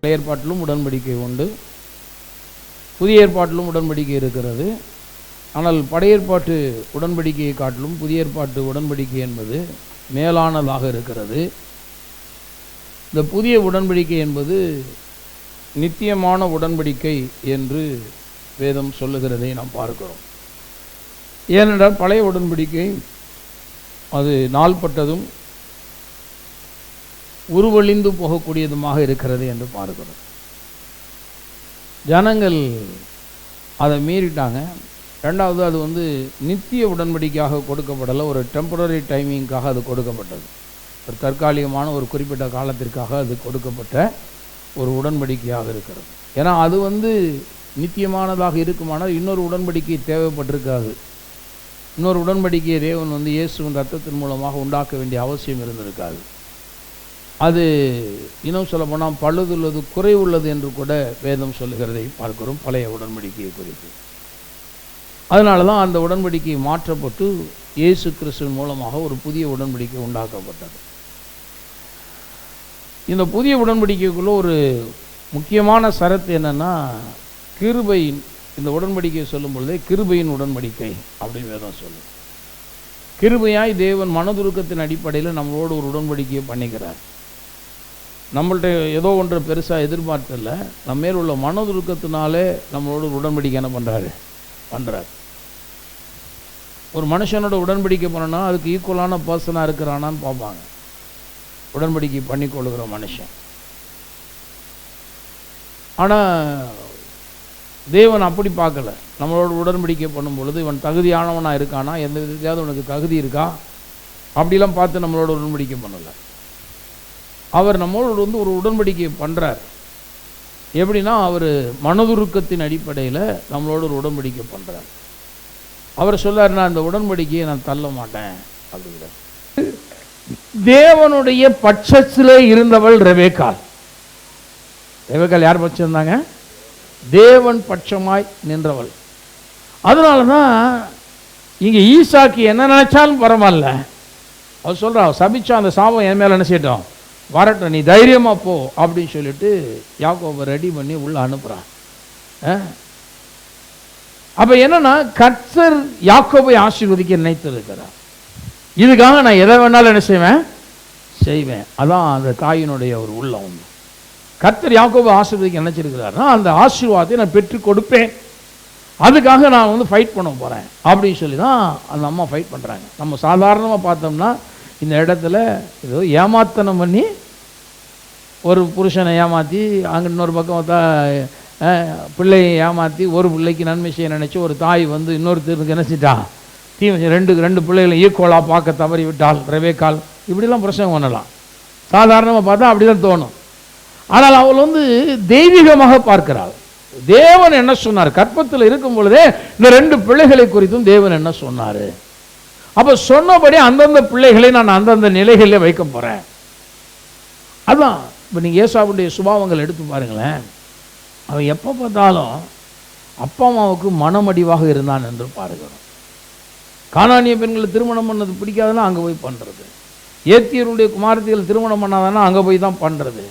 பழைய ஏற்பாட்டிலும் உடன்படிக்கை உண்டு, புதிய ஏற்பாட்டிலும் உடன்படிக்கை இருக்கிறது. ஆனால் பழைய ஏற்பாட்டு உடன்படிக்கையை காட்டிலும் புதிய ஏற்பாட்டு உடன்படிக்கை என்பது மேலானதாக இருக்கிறது. இந்த புதிய உடன்படிக்கை என்பது நித்தியமான உடன்படிக்கை என்று வேதம் சொல்லுகிறதை நாம் பார்க்கிறோம். ஏனென்றால் பழைய உடன்படிக்கை அது நாள்பட்டதும் உருவழிந்து போகக்கூடியதுமாக இருக்கிறது என்று பார்க்கிறோம். ஜனங்கள் அதை மீறிட்டாங்க. ரெண்டாவது, அது நித்திய உடன்படிக்கையாக கொடுக்கப்படலை, ஒரு டெம்பரரி டைமிங்காக அது கொடுக்கப்பட்டது. ஒரு தற்காலிகமான ஒரு குறிப்பிட்ட காலத்திற்காக அது கொடுக்கப்பட்ட ஒரு உடன்படிக்கையாக இருக்கிறது. ஏன்னா அது நித்தியமானதாக இருக்குமானால் இன்னொரு உடன்படிக்கை தேவைப்பட்டிருக்காது. இன்னொரு உடன்படிக்கையை தேவன் இயேசுவின் ரத்தத்தின் மூலமாக உண்டாக்க வேண்டிய அவசியம் இருந்திருக்காது. அது இன்னும் சொல்ல போனால் பழுதுள்ளது குறைவுள்ளது என்று கூட வேதம் சொல்லுகிறதை பார்க்கிறோம் பழைய உடன்படிக்கையை குறித்து. அதனால தான் அந்த உடன்படிக்கை மாற்றப்பட்டு இயேசு கிறிஸ்துவின் மூலமாக ஒரு புதிய உடன்படிக்கை உண்டாக்கப்பட்டது. இந்த புதிய உடன்படிக்கைக்குள்ள ஒரு முக்கியமான சரத்து என்னன்னா, கிருபையின், இந்த உடன்படிக்கையை சொல்லும் பொழுதே கிருபையின் உடன்படிக்கை அப்படின்னு வேதம் சொல்லும். கிருபையாய் தேவன் மனதுருக்கத்தின் அடிப்படையில் நம்மளோடு ஒரு உடன்படிக்கையை பண்ணிக்கிறார். நம்மள்ட்ட ஏதோ ஒன்று பெருசாக எதிர்பார்த்தில்ல, நம்ம மேல் உள்ள மனதுருக்கத்தினாலே நம்மளோட ஒரு உடன்படிக்கை என்ன பண்ணுறார். ஒரு மனுஷனோட உடன்படிக்கை பண்ணனா அதுக்கு ஈக்குவலான பர்சனாக இருக்கிறானான்னு பார்ப்பாங்க உடன்படிக்கை பண்ணிக்கொள்ளுகிற மனுஷன். ஆனால் தேவன் அப்படி பார்க்கல. நம்மளோட உடன்படிக்கை பண்ணும் பொழுது இவன் தகுதியானவனாக இருக்கானா, எந்த விதத்தையாவது உனக்கு தகுதி இருக்கா அப்படிலாம் பார்த்து நம்மளோட உடன்படிக்கை பண்ணலை. அவர் நம்மளோட ஒரு உடன்படிக்கை பண்ணுறார். எப்படின்னா, அவர் மனதுருக்கத்தின் அடிப்படையில் நம்மளோட ஒரு உடன்படிக்கை பண்ணுறார். அவர் சொல்லார், நான் இந்த உடன்படிக்கையை நான் தள்ள மாட்டேன் அப்படிங்கிற. தேவனுடைய பட்சத்திலே இருந்தவள் ரெபேக்காள். ரெபேக்காள் யார் பட்சம் இருந்தாங்க? தேவன் பட்சமாய் நின்றவள். அதனால தான் இங்கே ஈசாக்கு என்ன நினைச்சாலும் பரவாயில்ல, அவர் சொல்கிறா, சபிச்சா அந்த சாபம் என் மேலே என்ன செய்யட்டும், வரட்டும், நீ தைரியமாக போ அப்படின்னு சொல்லிட்டு யாக்கோபை ரெடி பண்ணி உள்ள அனுப்புகிறான். அப்போ என்னன்னா, கர்த்தர் யாக்கோபை ஆசீர்வதிக்க நினைத்திருக்கிறார். இதுக்காக நான் எதை வேணாலும் என்ன செய்வேன். அதான் அந்த தாயினுடைய ஒரு உள்ளம். கர்த்தர் யாக்கோபை ஆசீர்வதிக்க நினைச்சிருக்கிறார்னா அந்த ஆசீர்வாதத்தை நான் பெற்று கொடுப்பேன், அதுக்காக நான் ஃபைட் பண்ண போகிறேன் அப்படின்னு சொல்லி தான் அந்த அம்மா ஃபைட் பண்ணுறாங்க. நம்ம சாதாரணமாக பார்த்தோம்னா இந்த இடத்துல ஏதோ ஏமாத்தனம் பண்ணி ஒரு புருஷனை ஏமாற்றி, அங்கே இன்னொரு பக்கம் பிள்ளையை ஏமாற்றி ஒரு பிள்ளைக்கு நன்மை செய்ய நினச்சி ஒரு தாய் இன்னொருத்தருக்கு நினச்சிட்டா தீமை, ரெண்டு பிள்ளைகளை ஈக்குவலாக பார்க்க தவறி விட்டால் ரெபேக்காள், இப்படிலாம் பிரச்சனை பண்ணலாம். சாதாரணமாக பார்த்தா அப்படி தான் தோணும். ஆனால் அவள் தெய்வீகமாக பார்க்கிறாள். தேவன் என்ன சொன்னார், கற்பத்தில் இருக்கும் பொழுதே இந்த 2 பிள்ளைகளை குறித்தும் தேவன் என்ன சொன்னார். அப்போ சொன்னபடி அந்தந்த பிள்ளைகளை நான் அந்தந்த நிலைகளில் வைக்க போகிறேன். அதுதான் இப்போ நீங்கள் ஏசாவுடைய சுபாவங்கள் எடுத்து பாருங்களேன். அவன் எப்போ பார்த்தாலும் அப்பா அம்மாவுக்கு மனமடிவாக இருந்தான் என்று பாருகிறோம். கானானிய பெண்களை திருமணம் பண்ணது பிடிக்காதுன்னா அங்கே போய் பண்ணுறது, ஏத்தியருடைய குமாரத்திகள் திருமணம் பண்ணாதானா அங்கே போய் தான் பண்ணுறது.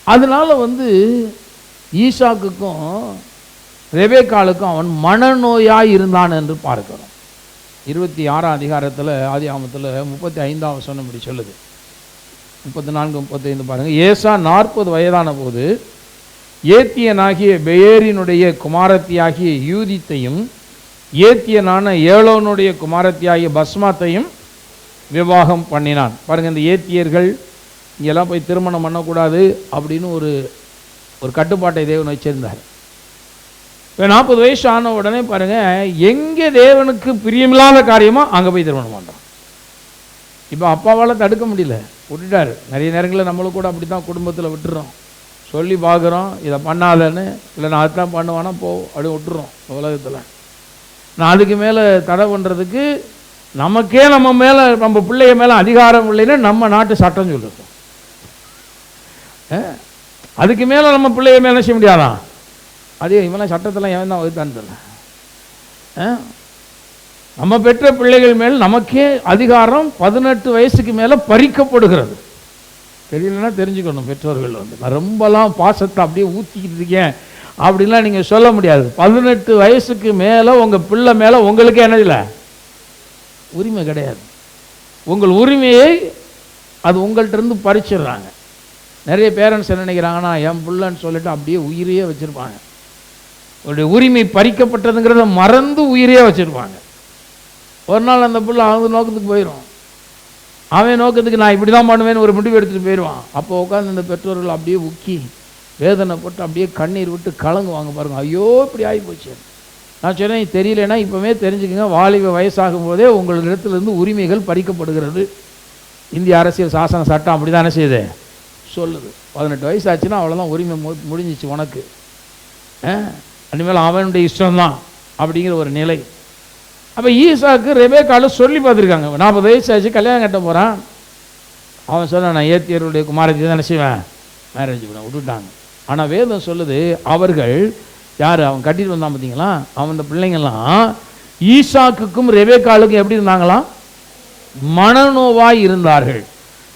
அதனால ஈசாக்குக்கும் ரெபேக்காளுக்கும் அவன் மனநோயாய் இருந்தான் என்று பார்க்கிறோம். 26ஆம் அதிகாரத்தில் ஆதியாகமத்தில் 35ஆம் வசனம் இப்படி சொல்லுது. 34, 35 பாருங்கள். ஏசா 40 வயதான போது ஏத்தியனாகிய பெயேரினுடைய குமாரத்தியாகிய யூதித்தையும் ஏத்தியனான ஏலோனுடைய குமாரத்தியாகிய பஸ்மாத்தையும் விவாகம் பண்ணினான். பாருங்கள், இந்த ஏத்தியர்கள் இங்கெல்லாம் போய் திருமணம் பண்ணக்கூடாது அப்படின்னு ஒரு கட்டுப்பாட்டை தேவன் வச்சிருந்தார். இப்போ 40 வயசு ஆன உடனே பாருங்கள், எங்கே தேவனுக்கு பிரியமில்லாத காரியமோ அங்கே போய் திருமணம் பண்ணுறான். இப்போ அப்பாவால் தடுக்க முடியல, விட்டுட்டார். நிறைய நேரங்களில் நம்மளும் கூட அப்படி தான் குடும்பத்தில் விட்டுறோம். சொல்லி பார்க்குறோம் இதை பண்ணாதன்னு, இல்லை நான் அதுதான் பண்ணுவானா போ அப்படி விட்டுறோம். உலகத்தில் நான் அதுக்கு மேலே தடை பண்ணுறதுக்கு நமக்கே நம்ம பிள்ளைய மேலே அதிகாரம் இல்லைன்னா நம்ம நாட்டு சட்டம் சொல்லிருக்கோம். அதுக்கு மேலே நம்ம பிள்ளைய மேலே என்ன செய்ய முடியாதான்? அதே இவெல்லாம் சட்டத்தெல்லாம் ஏன் தான் வகுத்தான்னு தெரியல. நம்ம பெற்ற பிள்ளைகள் மேல் நமக்கே அதிகாரம் 18 வயசுக்கு மேலே பறிக்கப்படுகிறது. தெரியலன்னா தெரிஞ்சுக்கணும். பெற்றோர்கள் நான் ரொம்பலாம் பாசத்தை அப்படியே ஊற்றிக்கிட்டு இருக்கேன் அப்படின்லாம் நீங்கள் சொல்ல முடியாது. 18 வயசுக்கு மேலே உங்கள் பிள்ளை மேலே உங்களுக்கு என்ன இல்லை, உரிமை கிடையாது. உங்கள் உரிமையை அது உங்கள்கிட்ட இருந்து பறிச்சிடுறாங்க. நிறைய பேரண்ட்ஸ் என்ன நினைக்கிறாங்கன்னா, என் பிள்ளைன்னு சொல்லிட்டு அப்படியே உயிரையே வச்சுருப்பாங்க. அவருடைய உரிமை பறிக்கப்பட்டதுங்கிறத மறந்து உயிரையே வச்சுருப்பாங்க. ஒரு நாள் அந்த பிள்ளை அவங்க நோக்கத்துக்கு போயிடும். அவன் நோக்கத்துக்கு நான் இப்படி தான் பண்ணுவேன்னு ஒரு முடிவு எடுத்துகிட்டு போயிடுவான். அப்போ உட்காந்து இந்த பெற்றோர்கள் அப்படியே உக்கி வேதனை போட்டு அப்படியே கண்ணீர் விட்டு கலங்குவாங்க. பாருங்கள், ஐயோ இப்படி ஆகி போச்சு. நான் சொன்னேன், தெரியலன்னா இப்போவே தெரிஞ்சுக்கங்க, வாலிப வயசாகும் போதே உங்களிடத்துலேருந்து உரிமைகள் பறிக்கப்படுகிறது. இந்திய அரசியல் சாசன சட்டம் அப்படி தானே செய்யுது, சொல்லுது. 18 வயசு ஆச்சுன்னா அவ்வளோதான், உரிமை முடிஞ்சிச்சு உனக்கு. அனிமேல் அவனுடைய இஷ்டம்தான் அப்படிங்கிற ஒரு நிலை. அப்போ ஈசாக்கு ரெபேக்காலும் சொல்லி பார்த்துருக்காங்க. 40 வயசு ஆச்சு, கல்யாணம் கட்ட போகிறான். அவன் சொன்னான், நான் ஏத்தியருடைய குமாரத்தை தானே செய்வேன், மேரேஜ் பண்ண விட்டுட்டாங்க. ஆனால் வேதம் சொல்லுது, அவர்கள் யார் அவன் கட்டிட்டு வந்தான் பார்த்தீங்களா, அவன் இந்த பிள்ளைங்கள்லாம் ஈசாக்குக்கும் ரெபேக்காலுக்கும் எப்படி இருந்தாங்களாம், மனநோவாய் இருந்தார்கள்.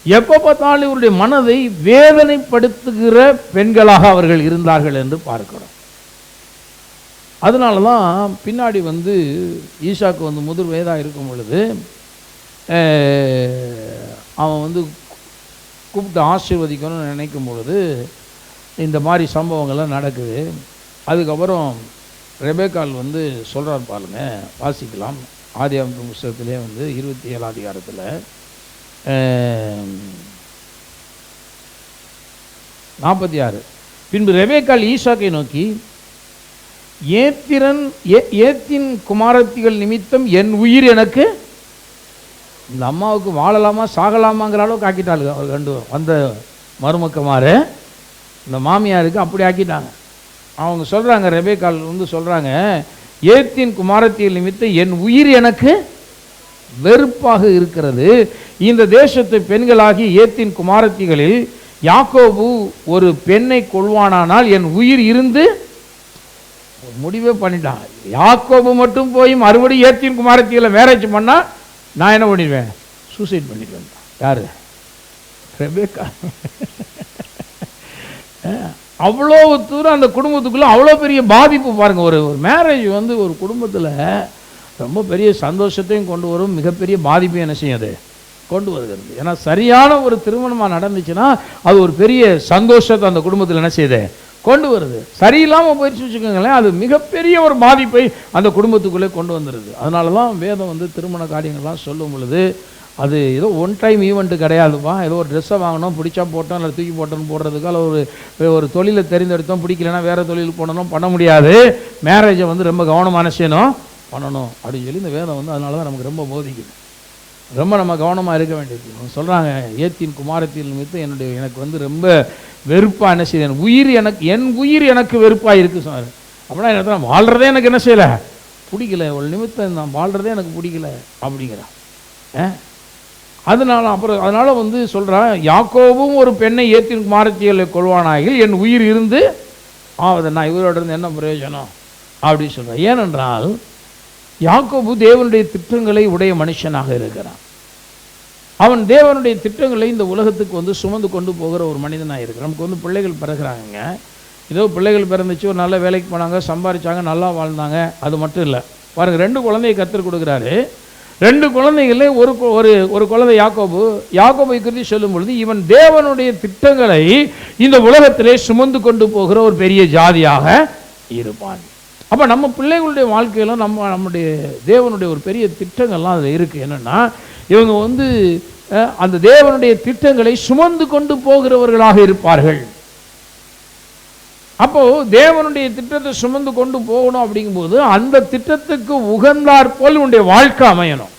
எப்போ பார்த்தாலும் இவருடைய மனதை வேதனைப்படுத்துகிற பெண்களாக அவர்கள் இருந்தார்கள் என்று பார்க்கிறோம். அதனால தான் பின்னாடி ஈசாக்கு முதிர் வயதாக இருக்கும் பொழுது அவன் கூப்பிட்டு ஆசீர்வதிக்கணும்னு நினைக்கும் பொழுது இந்த மாதிரி சம்பவங்கள்லாம் நடக்குது. அதுக்கப்புறம் ரெபேக்கால் சொல்கிறார் பாருங்க, வாசிக்கலாம். ஆதியாகம புத்தகத்திலே 27 அதிகாரத்தில் 46. பின்பு ரெபேக்கால் ஈசாக்கை நோக்கி, ஏத்தின் குமாரத்திகள் நிமித்தம் என் உயிர் எனக்கு, இந்த அம்மாவுக்கு வாழலாமா சாகலாமாங்கிற அளவுக்கு ஆக்கிட்டாள். அவர் கண்டு வந்த மருமக்கமாறு இந்த மாமியாருக்கு அப்படி ஆக்கிட்டாங்க. அவங்க சொல்கிறாங்க, ரெபேக்கால் சொல்கிறாங்க, ஏத்தின் குமாரத்திகள் நிமித்தம் என் உயிர் எனக்கு வெறுப்பாக இருக்கிறது. இந்த தேசத்து பெண்களாகி ஏத்தின் குமாரத்திகளில் யாக்கோபு ஒரு பெண்ணை கொள்வானானால் என் உயிர் இருந்து, முடிவே பண்ணிட்டான். யாக்கோபு மட்டும் போய் மறுபடியும் ஏத்தின் குமாரத்திகளை மேரேஜ் பண்ணால் நான் என்ன பண்ணிடுவேன், சூசைட் பண்ணிடுவேன். யாரு, ரெபேக்கா. அவ்வளோ தூரம் அந்த குடும்பத்துக்குள்ளே அவ்வளோ பெரிய பாதிப்பு பாருங்கள். ஒரு மேரேஜ் ஒரு குடும்பத்தில் ரொம்ப பெரிய சந்தோஷத்தையும் கொண்டு வரும், மிகப்பெரிய பாதிப்பையும் என்ன செய்யும் அது கொண்டு வருகிறது. ஏன்னா சரியான ஒரு திருமணமாக நடந்துச்சுன்னா அது ஒரு பெரிய சந்தோஷத்தை அந்த குடும்பத்தில் என்ன செய்யுது கொண்டு வருது. சரியில்லாமல் போயிடுச்சு வச்சுக்கோங்களேன், அது மிகப்பெரிய ஒரு பாதிப்பை அந்த குடும்பத்துக்குள்ளே கொண்டு வந்துடுது. அதனால தான் வேதம் திருமண காரியங்கள்லாம் சொல்லும் பொழுது அது ஏதோ ஒன் டைம் ஈவெண்ட்டு கிடையாதுப்பா. ஏதோ ஒரு ட்ரெஸ்ஸை வாங்கணும், பிடிச்சா போட்டோம், இல்லை தூக்கி போட்டோன்னு போடுறதுக்கு, அல்ல ஒரு தொழிலை தெரிந்தெடுத்தோம், பிடிக்கலன்னா வேறு தொழில் போடணும், பண்ண முடியாது. மேரேஜை ரொம்ப கவனமான செய்யணும் பண்ணணும் அப்படின்னு சொல்லி இந்த வேதம் அதனால தான் நமக்கு ரொம்ப போதிக்குது. ரொம்ப நம்ம கவனமாக இருக்க வேண்டியது. சொல்கிறாங்க, ஏத்தின் குமாரத்தின் நிமித்தம் எனக்கு ரொம்ப வெறுப்பாக என்ன செய்யுது, என் உயிர் எனக்கு வெறுப்பாக இருக்குது சொன்னார். அப்படின்னா என்ன, வாழ்கிறதே எனக்கு என்ன செய்யலை பிடிக்கல, ஒரு நிமித்தம் நான் வாழ்கிறதே எனக்கு பிடிக்கல அப்படிங்கிறான். அதனால் சொல்கிறான், யாக்கோபும் ஒரு பெண்ணை ஏத்தின் குமாரத்திகளை கொள்வானாகில் என் உயிர் இருந்து ஆவதை, நான் இவரோட இருந்து என்ன பிரயோஜனம் அப்படின்னு சொல்கிறேன். ஏனென்றால் யாக்கோபு தேவனுடைய திட்டங்களை உடைய மனுஷனாக இருக்கிறான். அவன் தேவனுடைய திட்டங்களை இந்த உலகத்துக்கு சுமந்து கொண்டு போகிற ஒரு மனிதனாக இருக்கிறான். நமக்கு பிள்ளைகள் பிறகுறாங்க, ஏதோ பிள்ளைகள் பிறந்துச்சு, ஒரு நல்ல வேலைக்கு போனாங்க, சம்பாதிச்சாங்க, நல்லா வாழ்ந்தாங்க, அது மட்டும் இல்லை. பாருங்கள், 2 குழந்தையை கற்றுக் கொடுக்குறாரு. 2 குழந்தைகளே ஒரு குழந்தை யாக்கோபை குறித்து சொல்லும் பொழுது, இவன் தேவனுடைய திட்டங்களை இந்த உலகத்திலே சுமந்து கொண்டு போகிற ஒரு பெரிய ஜாதியாக இருப்பான். அப்போ நம்ம பிள்ளைகளுடைய வாழ்க்கையில நம்முடைய தேவனுடைய ஒரு பெரிய திட்டங்கள்லாம் அதில் இருக்குது. என்னென்னா, இவங்க அந்த தேவனுடைய திட்டங்களை சுமந்து கொண்டு போகிறவர்களாக இருப்பார்கள். அப்போ தேவனுடைய திட்டத்தை சுமந்து கொண்டு போகணும் அப்படிங்கும்போது அந்த திட்டத்துக்கு உகந்தார் போல் உன்னுடைய வாழ்க்கை அமையணும்.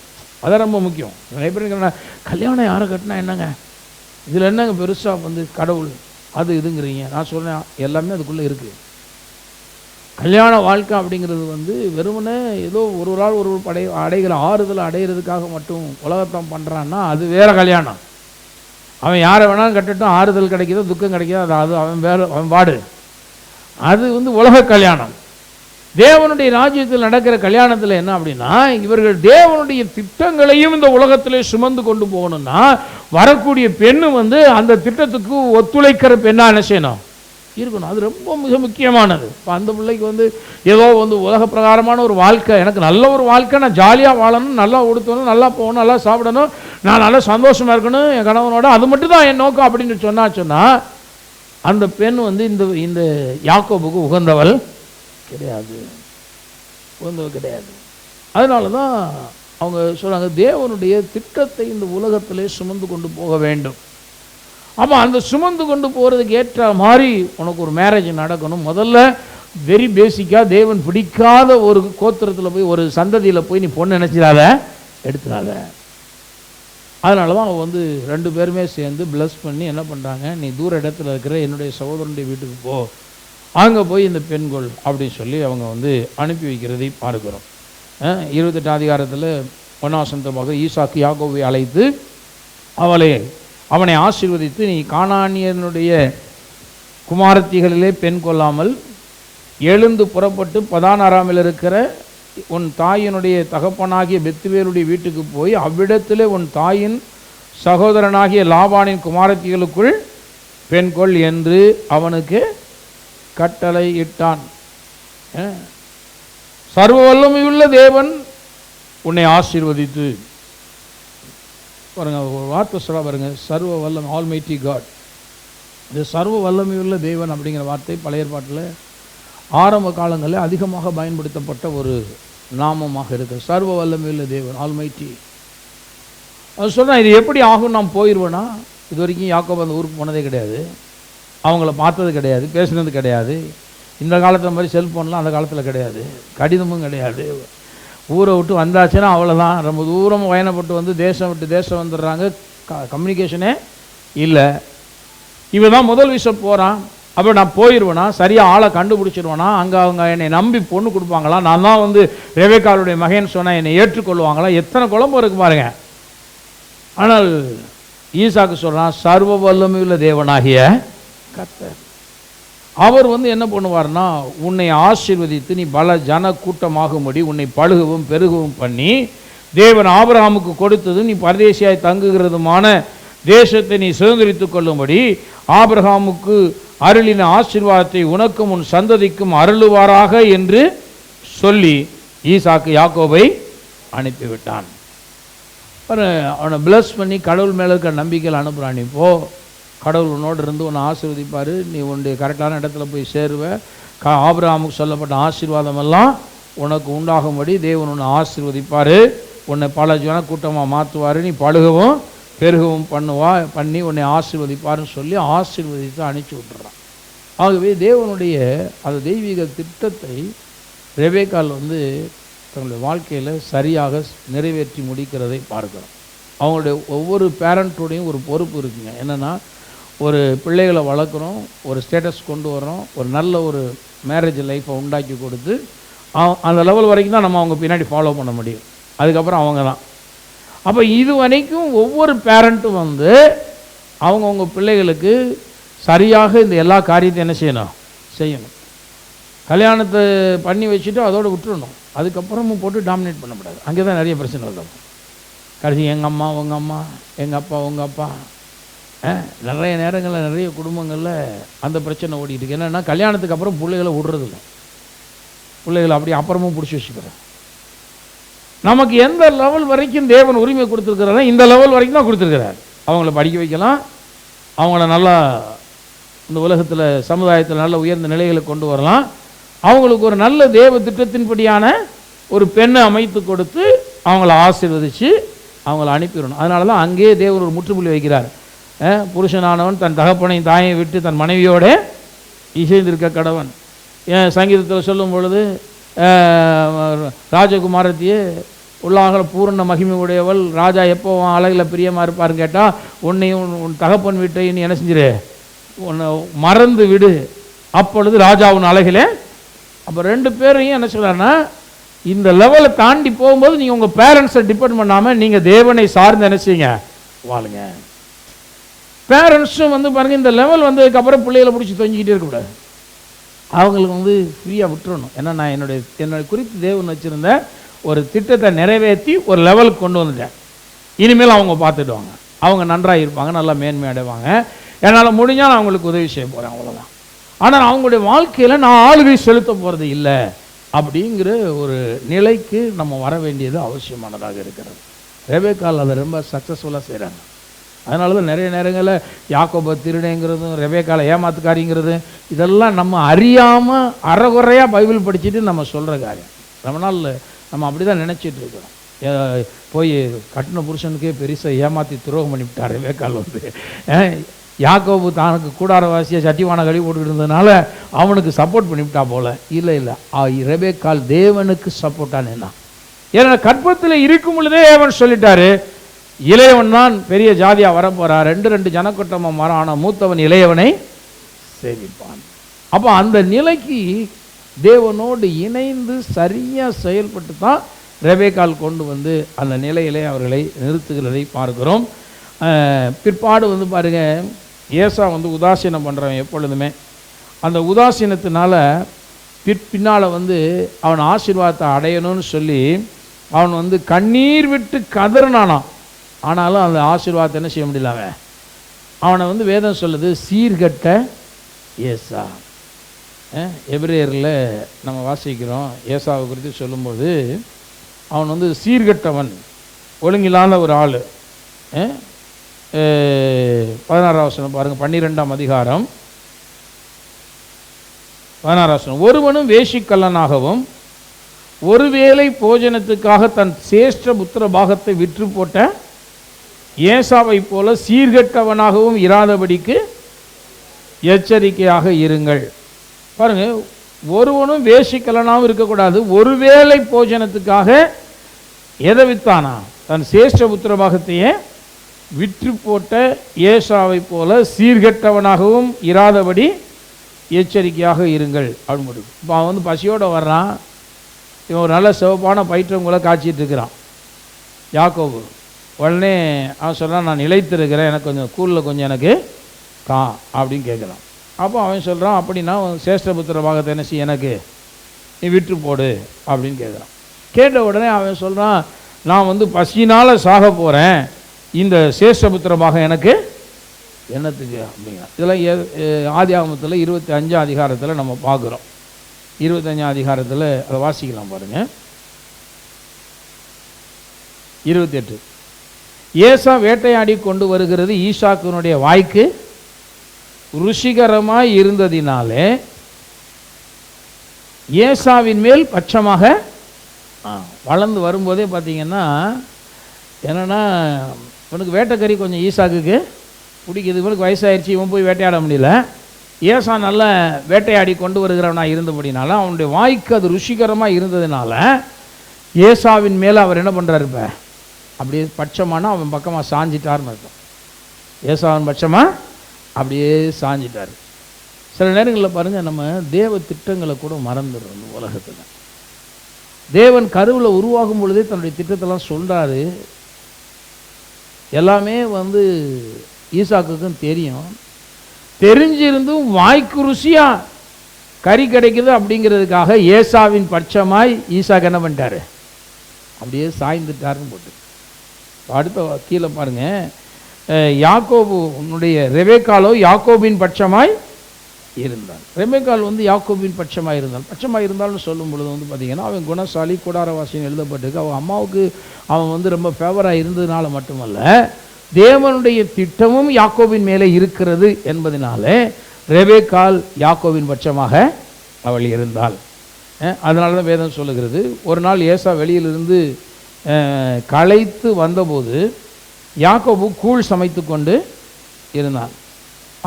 அதான் ரொம்ப முக்கியம். நிறைய பேர் கல்யாணம் யாரை கட்டினா என்னங்க, இதில் என்னங்க பெருசாக கடவுள் அது இதுங்கிறீங்க. நான் சொல்கிறேன், எல்லாமே அதுக்குள்ளே இருக்குது. கல்யாண வாழ்க்கை அப்படிங்கிறது வெறுமனே ஏதோ ஒரு நாள் ஒரு அடைகிற ஆறுதல் அடைகிறதுக்காக மட்டும் உலகத்தம் பண்ணுறான்னா அது வேற கல்யாணம். அவன் யாரை வேணாலும் கட்டட்டும், ஆறுதல் கிடைக்கிதோ துக்கம் கிடைக்கிதோ அது அவன் வேறு, அவன் பாடு. அது உலக கல்யாணம். தேவனுடைய ராஜ்யத்தில் நடக்கிற கல்யாணத்தில் என்ன அப்படின்னா, இவர்கள் தேவனுடைய திட்டங்களையும் இந்த உலகத்திலே சுமந்து கொண்டு போகணும்னா வரக்கூடிய பெண்ணு அந்த திட்டத்துக்கு ஒத்துழைக்கிற பெண்ணா என்ன செய்யணும், இருக்கணும். அது ரொம்ப மிக முக்கியமானது. இப்போ அந்த பிள்ளைக்கு ஏதோ உலக பிரகாரமான ஒரு வாழ்க்கை, எனக்கு நல்ல ஒரு வாழ்க்கை, நான் ஜாலியாக வாழணும், நல்லா உடுத்தணும், நல்லா போகணும், நல்லா சாப்பிடணும், நான் நல்லா சந்தோஷமாக இருக்கணும் என் கணவனோட, அது மட்டும் தான் என் நோக்கம் அப்படின்னு சொன்னால் அந்த பெண் இந்த யாக்கோபுக்கு உகந்தவள் கிடையாது, உகந்தவள் கிடையாது. அதனால தான் அவங்க சொல்கிறாங்க, தேவனுடைய திட்டத்தை இந்த உலகத்திலே சுமந்து கொண்டு போக வேண்டும். ஆமாம், அந்த சுமந்து கொண்டு போகிறதுக்கு ஏற்ற மாதிரி உனக்கு ஒரு மேரேஜ் நடக்கணும். முதல்ல வெரி பேசிக்காக தேவன் பிடிக்காத ஒரு கோத்திரத்தில் போய் ஒரு சந்ததியில் போய் நீ பொண்ணு நினச்சிடாத, எடுத்துடாத. அதனால தான் அவன் 2 பேருமே சேர்ந்து பிளஸ் பண்ணி என்ன பண்ணுறாங்க, நீ தூர இடத்துல இருக்கிற என்னுடைய சகோதரனுடைய வீட்டுக்கு போ, அங்கே போய் இந்த பெண்கள் அப்படின்னு சொல்லி அவங்க அனுப்பி வைக்கிறதை பார்க்கிறோம். 28 அதிகாரத்தில் 1 வசனமாக ஈசாக்கு யாக்கோபை அழைத்து அவனை ஆசீர்வதித்து, நீ கானானியனுடைய குமாரத்திகளிலே பெண் கொள்ளாமல் எழுந்து புறப்பட்டு பதான் அராமில் இருக்கிற உன் தாயினுடைய தகப்பனாகிய பெத்துவேலுடைய வீட்டுக்கு போய் அவ்விடத்தில் உன் தாயின் சகோதரனாகிய லாபானின் குமாரத்திகளுக்குள் பெண் கொள் என்று அவனுக்கு கட்டளை இட்டான். சர்வ வல்லமையுள்ள தேவன் உன்னை ஆசீர்வதித்து, பாருங்க ஒரு வார்த்தை சொல்ல பாருங்க, சர்வ வல்லமை, ஆல்மைட்டி காட். இந்த சர்வ வல்லமையுள்ள தேவன் அப்படிங்கிற வார்த்தை பழைய ஏற்பாட்டில் ஆரம்ப காலங்களில் அதிகமாக பயன்படுத்தப்பட்ட ஒரு நாமமாக இருக்கு. சர்வ வல்லமையுள்ள தேவன், ஆல்மைட்டி. அது சொன்னால் இது எப்படி ஆகும், நான் போயிடுவேன்னா, இது வரைக்கும் யாக்கோபு அந்த ஊருக்கு போனதே கிடையாது, அவங்கள பார்த்தது கிடையாது, பேசுனது கிடையாது. இந்த காலத்தில் மாதிரி செல்ஃபோன்லாம் அந்த காலத்தில் கிடையாது, கடிதமும் கிடையாது. ஊரை விட்டு வந்தாச்சுன்னா அவ்வளோதான், ரொம்ப தூரம் பயணப்பட்டு தேசம் விட்டு தேசம் வந்துடுறாங்க, கம்யூனிகேஷனே இல்லை. இவன் தான் முதல் விஷயம் போகிறான். அப்போ நான் போயிடுவேனா, சரியாக ஆளை கண்டுபிடிச்சிடுவேனா, அங்கே அவங்க என்னை நம்பி பொண்ணு கொடுப்பாங்களா, நான் தான் ரெபெக்காளுடைய மகன் சொன்னால் என்னை ஏற்றுக்கொள்வாங்களா, எத்தனை குழம்பு இருக்கு பாருங்க. ஆனால் ஈசாக்கு சொல்கிறான், சர்வ வல்லமையுள்ள தேவனாகிய கர்த்தர் அவர் என்ன பண்ணுவார்னா, உன்னை ஆசீர்வதித்து நீ பல ஜன கூட்டமாகும்படி உன்னை பழுகவும் பெருகவும் பண்ணி, தேவன் ஆபிரகாமுக்கு கொடுத்தது நீ பரதேசியாய் தங்குகிறதுமான தேசத்தை நீ சுதந்திரித்து கொள்ளும்படி ஆபிரகாமுக்கு அருளின ஆசீர்வாதத்தை உனக்கும் உன் சந்ததிக்கும் அருளுவாராக என்று சொல்லி ஈசாக்கு யாக்கோபை அனுப்பிவிட்டான். அவனை பிளஸ் பண்ணி கடவுள் மேலே இருக்கிற நம்பிக்கையில் அனுப்புகிறான். இப்போ கடவுள் உன்னோடு இருந்து உன்னை ஆசீர்வதிப்பார், நீ உன்னுடைய கரெக்டான இடத்துல போய் சேருவ, ஆபிரகாமுக்கு சொல்லப்பட்ட ஆசீர்வாதமெல்லாம் உனக்கு உண்டாகும்படி தேவன் உன்னை ஆசீர்வதிப்பார், உன்னை பல ஜனக்கூட்டமாக மாற்றுவார், நீ பழுகவும் பெருகவும் பண்ணி உன்னை ஆசீர்வதிப்பார்னு சொல்லி ஆசீர்வதித்து அனுப்பிச்சி விட்டுறான். ஆகவே தேவனுடைய அந்த தெய்வீக திட்டத்தை ரெபெக்காள் தங்களுடைய வாழ்க்கையில் சரியாக நிறைவேற்றி முடிக்கிறதை பார்க்குறோம். அவங்களுடைய ஒவ்வொரு பேரண்ட்டோடையும் ஒரு பொறுப்பு இருக்குங்க. என்னென்னா, ஒரு பிள்ளைகளை வளர்க்குறோம், ஒரு ஸ்டேட்டஸ் கொண்டு வரோம், ஒரு நல்ல ஒரு மேரேஜ் லைஃப்பை உண்டாக்கி கொடுத்து அந்த லெவல் வரைக்கும் தான் நம்ம அவங்க பின்னாடி ஃபாலோ பண்ண முடியும். அதுக்கப்புறம் அவங்க தான். அப்போ இது வரைக்கும் ஒவ்வொரு பேரண்ட்டும் அவங்கவுங்க பிள்ளைகளுக்கு சரியாக இந்த எல்லா காரியத்தையும் என்ன செய்யணும். கல்யாணத்தை பண்ணி வச்சுட்டு அதோடு விட்டுறணும். அதுக்கப்புறமும் போட்டு டாமினேட் பண்ணக்கூடாது. அங்கே தான் நிறைய பிரச்சனை வருது. கடைசி எங்கள் அம்மா உங்கள் அம்மா, எங்கள் அப்பா உங்கள் அப்பா, நிறைய நேரங்களில் நிறைய குடும்பங்களில் அந்த பிரச்சனை ஓடிட்டு இருக்கு. என்னென்னா, கல்யாணத்துக்கு அப்புறம் பிள்ளைகளை விடுறதில்ல, பிள்ளைகளை அப்படியே அப்புறமும் பிடிச்சி வச்சுக்கிறேன். நமக்கு எந்த லெவல் வரைக்கும் தேவன் உரிமை கொடுத்துருக்கிறாரோ இந்த லெவல் வரைக்கும் தான் கொடுத்துருக்கிறார். அவங்கள படிக்க வைக்கலாம், அவங்கள நல்லா இந்த உலகத்தில் சமுதாயத்தில் நல்ல உயர்ந்த நிலைகளை கொண்டு வரலாம், அவங்களுக்கு ஒரு நல்ல தேவ திட்டத்தின்படியான ஒரு பெண்ணை அமைத்து கொடுத்து அவங்கள ஆசீர்வதித்து அவங்கள அனுப்பிடணும். அதனால தான் அங்கேயே தேவன் ஒரு முற்றுப்புள்ளி வைக்கிறார். புருஷனானவன் தன் தகப்பனையும் தாயை விட்டு தன் மனைவியோட இசைந்திருக்க கடவன். சங்கீதத்தில் சொல்லும் பொழுது ராஜகுமாரத்தையே உள்ளாக பூர்ண மகிமை உடையவள், ராஜா எப்போ அழகில் பிரியமாக இருப்பாருன்னு கேட்டால், உன்னையும் உன் தகப்பன் வீட்டை நீ என்ன செஞ்சிரு, உன்னை மறந்து விடு, அப்பொழுது ராஜா உன் அழகிலே. அப்போ 2 பேரையும் என்ன சொல்கிறாருன்னா, இந்த லெவலை தாண்டி போகும்போது நீங்கள் உங்கள் பேரண்ட்ஸை டிபெண்ட் பண்ணாமல் நீங்கள் தேவனை சார்ந்து என்ன செய்யுங்க, வாழுங்க. பேரண்ட்ஸும் பாருங்கள், இந்த லெவல் வந்ததுக்கப்புறம் பிள்ளைகளை பிடிச்சி தொங்கிக்கிட்டே இருக்கக்கூடாது. அவங்களுக்கு வந்து ஃப்ரீயாக விட்டுறணும். ஏன்னா நான் என்னுடைய குறித்து தேவன் வச்சுருந்த ஒரு திட்டத்தை நிறைவேற்றி ஒரு லெவலுக்கு கொண்டு வந்துட்டேன். இனிமேல் அவங்க பார்த்துடுவாங்க, அவங்க நன்றாக இருப்பாங்க, நல்லா மேன்மை அடைவாங்க. என்னால் முடிஞ்சால் நான் அவங்களுக்கு உதவி செய்ய போகிறேன், அவ்வளோதான். ஆனால் அவங்களுடைய வாழ்க்கையில் நான் ஆளுகை செலுத்த போகிறது இல்லை அப்படிங்கிற ஒரு நிலைக்கு நம்ம வர வேண்டியது அவசியமானதாக இருக்கிறது. ரெபெக்காள் அதை ரொம்ப சக்ஸஸ்ஃபுல்லாக செய்கிறாங்க. அதனால தான் நிறைய நேரங்களில் யாக்கோபை திருடேங்கிறதும் ரெபெக்காளை ஏமாத்துக்காரிங்கிறது இதெல்லாம் நம்ம அறியாமல் அறகுறையாக பைபிள் படிச்சுட்டு நம்ம சொல்கிற காரியம். ரொம்ப நாள் நம்ம அப்படி தான் நினச்சிட்டு இருக்கிறோம். போய் கட்டின புருஷனுக்கே பெருசாக ஏமாற்றி துரோகம் பண்ணிவிட்டார் ரெபெக்காள். வந்து யாக்கோபு தனக்கு கூடாரவாசியை சட்டிவான கழுவி போட்டுக்கிட்டு இருந்ததுனால அவனுக்கு சப்போர்ட் பண்ணிவிட்டா போல. இல்லை இல்லை, ரெபெக்காள் தேவனுக்கு சப்போர்ட்டான என்ன? ஏன்னா கற்பத்தில் இருக்கும் பொழுதே அவன் சொல்லிட்டாரு, இளையவன் தான் பெரிய ஜாதியாக வரப்போறார், 2 ஜனக்கூட்டமாக மாறும், ஆனால் மூத்தவன் இளையவனை சேவிப்பான். அப்போ அந்த நிலைக்கு தேவனோடு இணைந்து சரியாக செயல்பட்டு தான் ரெபெக்காள் கொண்டு வந்து அந்த நிலையிலே அவர்களை நிறுத்துகிறதை பார்க்கிறோம். பிற்பாடு வந்து பாருங்க, ஏசா வந்து உதாசீனம் பண்ணுறவன் எப்பொழுதுமே. அந்த உதாசீனத்தினால பின்னால் வந்து அவன் ஆசீர்வாதத்தை அடையணும்னு சொல்லி அவன் வந்து கண்ணீர் விட்டு கதறினானான். ஆனாலும் அந்த ஆசீர்வாதத்தை என்ன செய்ய முடியல. அவனை வந்து வேதம் சொல்லுது சீர்கட்ட ஏசா. எபிரேயரில் நம்ம வாசிக்கிறோம், ஏசாவை குறித்து சொல்லும்போது அவன் வந்து சீர்கட்டவன், ஒழுங்கில்லாத ஒரு ஆள். 16ஆம் வசனம் பாருங்கள், 12ஆம் அதிகாரம் 16ஆம் வசனம். ஒருவனும் வேசிக்கல்லனாகவும் ஒருவேளை போஜனத்துக்காக தன் சேஷ்ட புத்திர பாகத்தை விற்று போட்ட ஏசாவை போல சீர்கெட்டவனாகவும் இராதபடிக்கு எச்சரிக்கையாக இருங்கள். பாருங்க, ஒருவனும் வேசிக்கலனாகவும் இருக்கக்கூடாது. ஒருவேளை போஜனத்துக்காக எதை வித்தானா? தன் சேஷ்ட புத்திர பாகத்தையே விற்று போட்ட ஏசாவை போல சீர்கெட்டவனாகவும் இராதபடி எச்சரிக்கையாக இருங்கள் அப்படின்னு. இப்போ அவன் வந்து பசியோடு வர்றான், இவன் ஒரு நல்ல சிவப்பான பயிற்றவங்களை காய்ச்சிட்டு இருக்கிறான் யாக்கோபு. உடனே அவன் சொல்கிறான், நான் நிலைத்திருக்கிறேன், எனக்கு கொஞ்சம் கூழில் கொஞ்சம் எனக்கு கா அப்படின்னு கேட்குறான். அப்போ அவன் சொல்கிறான், அப்படின்னா சேஷ்டபுத்திர பாகத்தை என்ன செய்ய எனக்கு நீ விற்று போடு அப்படின்னு கேட்குறான். கேட்ட உடனே அவன் சொல்கிறான், நான் வந்து பசியினால் சாக போகிறேன், இந்த சேஷ்டபுத்திர பாகம் எனக்கு என்னத்துக்கு அப்படிங்கிற. இதெல்லாம் ஆதியாகமத்தில் 25ஆம் அதிகாரத்தில் நம்ம பார்க்குறோம். 25ஆம் அதிகாரத்தில் அதை வாசிக்கலாம் பாருங்கள். 28. ஏசா வேட்டையாடி கொண்டு வருகிறது ஈசாக்கினுடைய வாய்க்கு ருசிகரமாய் இருந்ததினாலே ஏசாவின் மேல் பட்சமாக வளர்ந்து வரும்போதே பார்த்தீங்கன்னா என்னென்னா, இவனுக்கு வேட்டைக்கறி கொஞ்சம் ஈசாக்குக்கு பிடிக்குது. இவனுக்கு வயசாகிடுச்சு, இவன் போய் வேட்டையாட முடியல. ஏசா நல்ல வேட்டையாடி கொண்டு வருகிறவனாக இருந்தபடினால அவனுடைய வாய்க்கு அது ருசிகரமாக இருந்ததுனால ஏசாவின் மேலே அவர் என்ன பண்ணுறாரு, இப்போ அப்படியே பட்சமானா அவன் பக்கமாக சாஞ்சிட்டார்னு அர்த்தம். ஏசாவின் பட்சமாக அப்படியே சாஞ்சிட்டார். சில நேரங்களில் பாருங்கள், நம்ம தேவ திட்டங்களை கூட மறந்துடுறோம். இந்த உலகத்தில் தேவன் கருவில் உருவாகும் பொழுதே தன்னுடைய திட்டத்தெல்லாம் சொல்கிறாரு. எல்லாமே வந்து ஈசாக்குக்கும் தெரியும். தெரிஞ்சிருந்தும் வாய்க்கு ருசியாக கறி கிடைக்குது அப்படிங்கிறதுக்காக ஏசாவின் பட்சமாய் ஈசாக்கு என்ன பண்ணிட்டாரு, அப்படியே சாய்ந்துட்டாருன்னு போட்டு. அடுத்த கீழே பாருங்கள், யாக்கோபு உன்னுடைய ரெபெக்காளோ யாக்கோபின் பட்சமாய் இருந்தார். ரெபெக்காள் வந்து யாக்கோபின் பட்சமாக இருந்தால். பட்சமாக இருந்தால்னு சொல்லும் பொழுது வந்து பார்த்திங்கன்னா அவன் குணசாலி கூடாரவாசின்னு எழுதப்பட்டிருக்கு. அவன் அம்மாவுக்கு அவன் வந்து ரொம்ப ஃபேவராக இருந்ததுனால மட்டுமல்ல, தேவனுடைய திட்டமும் யாக்கோபின் மேலே இருக்கிறது என்பதனாலே ரெபெக்காள் யாக்கோபின் பட்சமாக அவள் இருந்தாள். அதனால தான் வேதம் சொல்லுகிறது, ஒரு நாள் ஏசா வெளியிலிருந்து களைத்து வந்தபோது யாக்கோபு கூழ் சமைத்து கொண்டு இருந்தான்.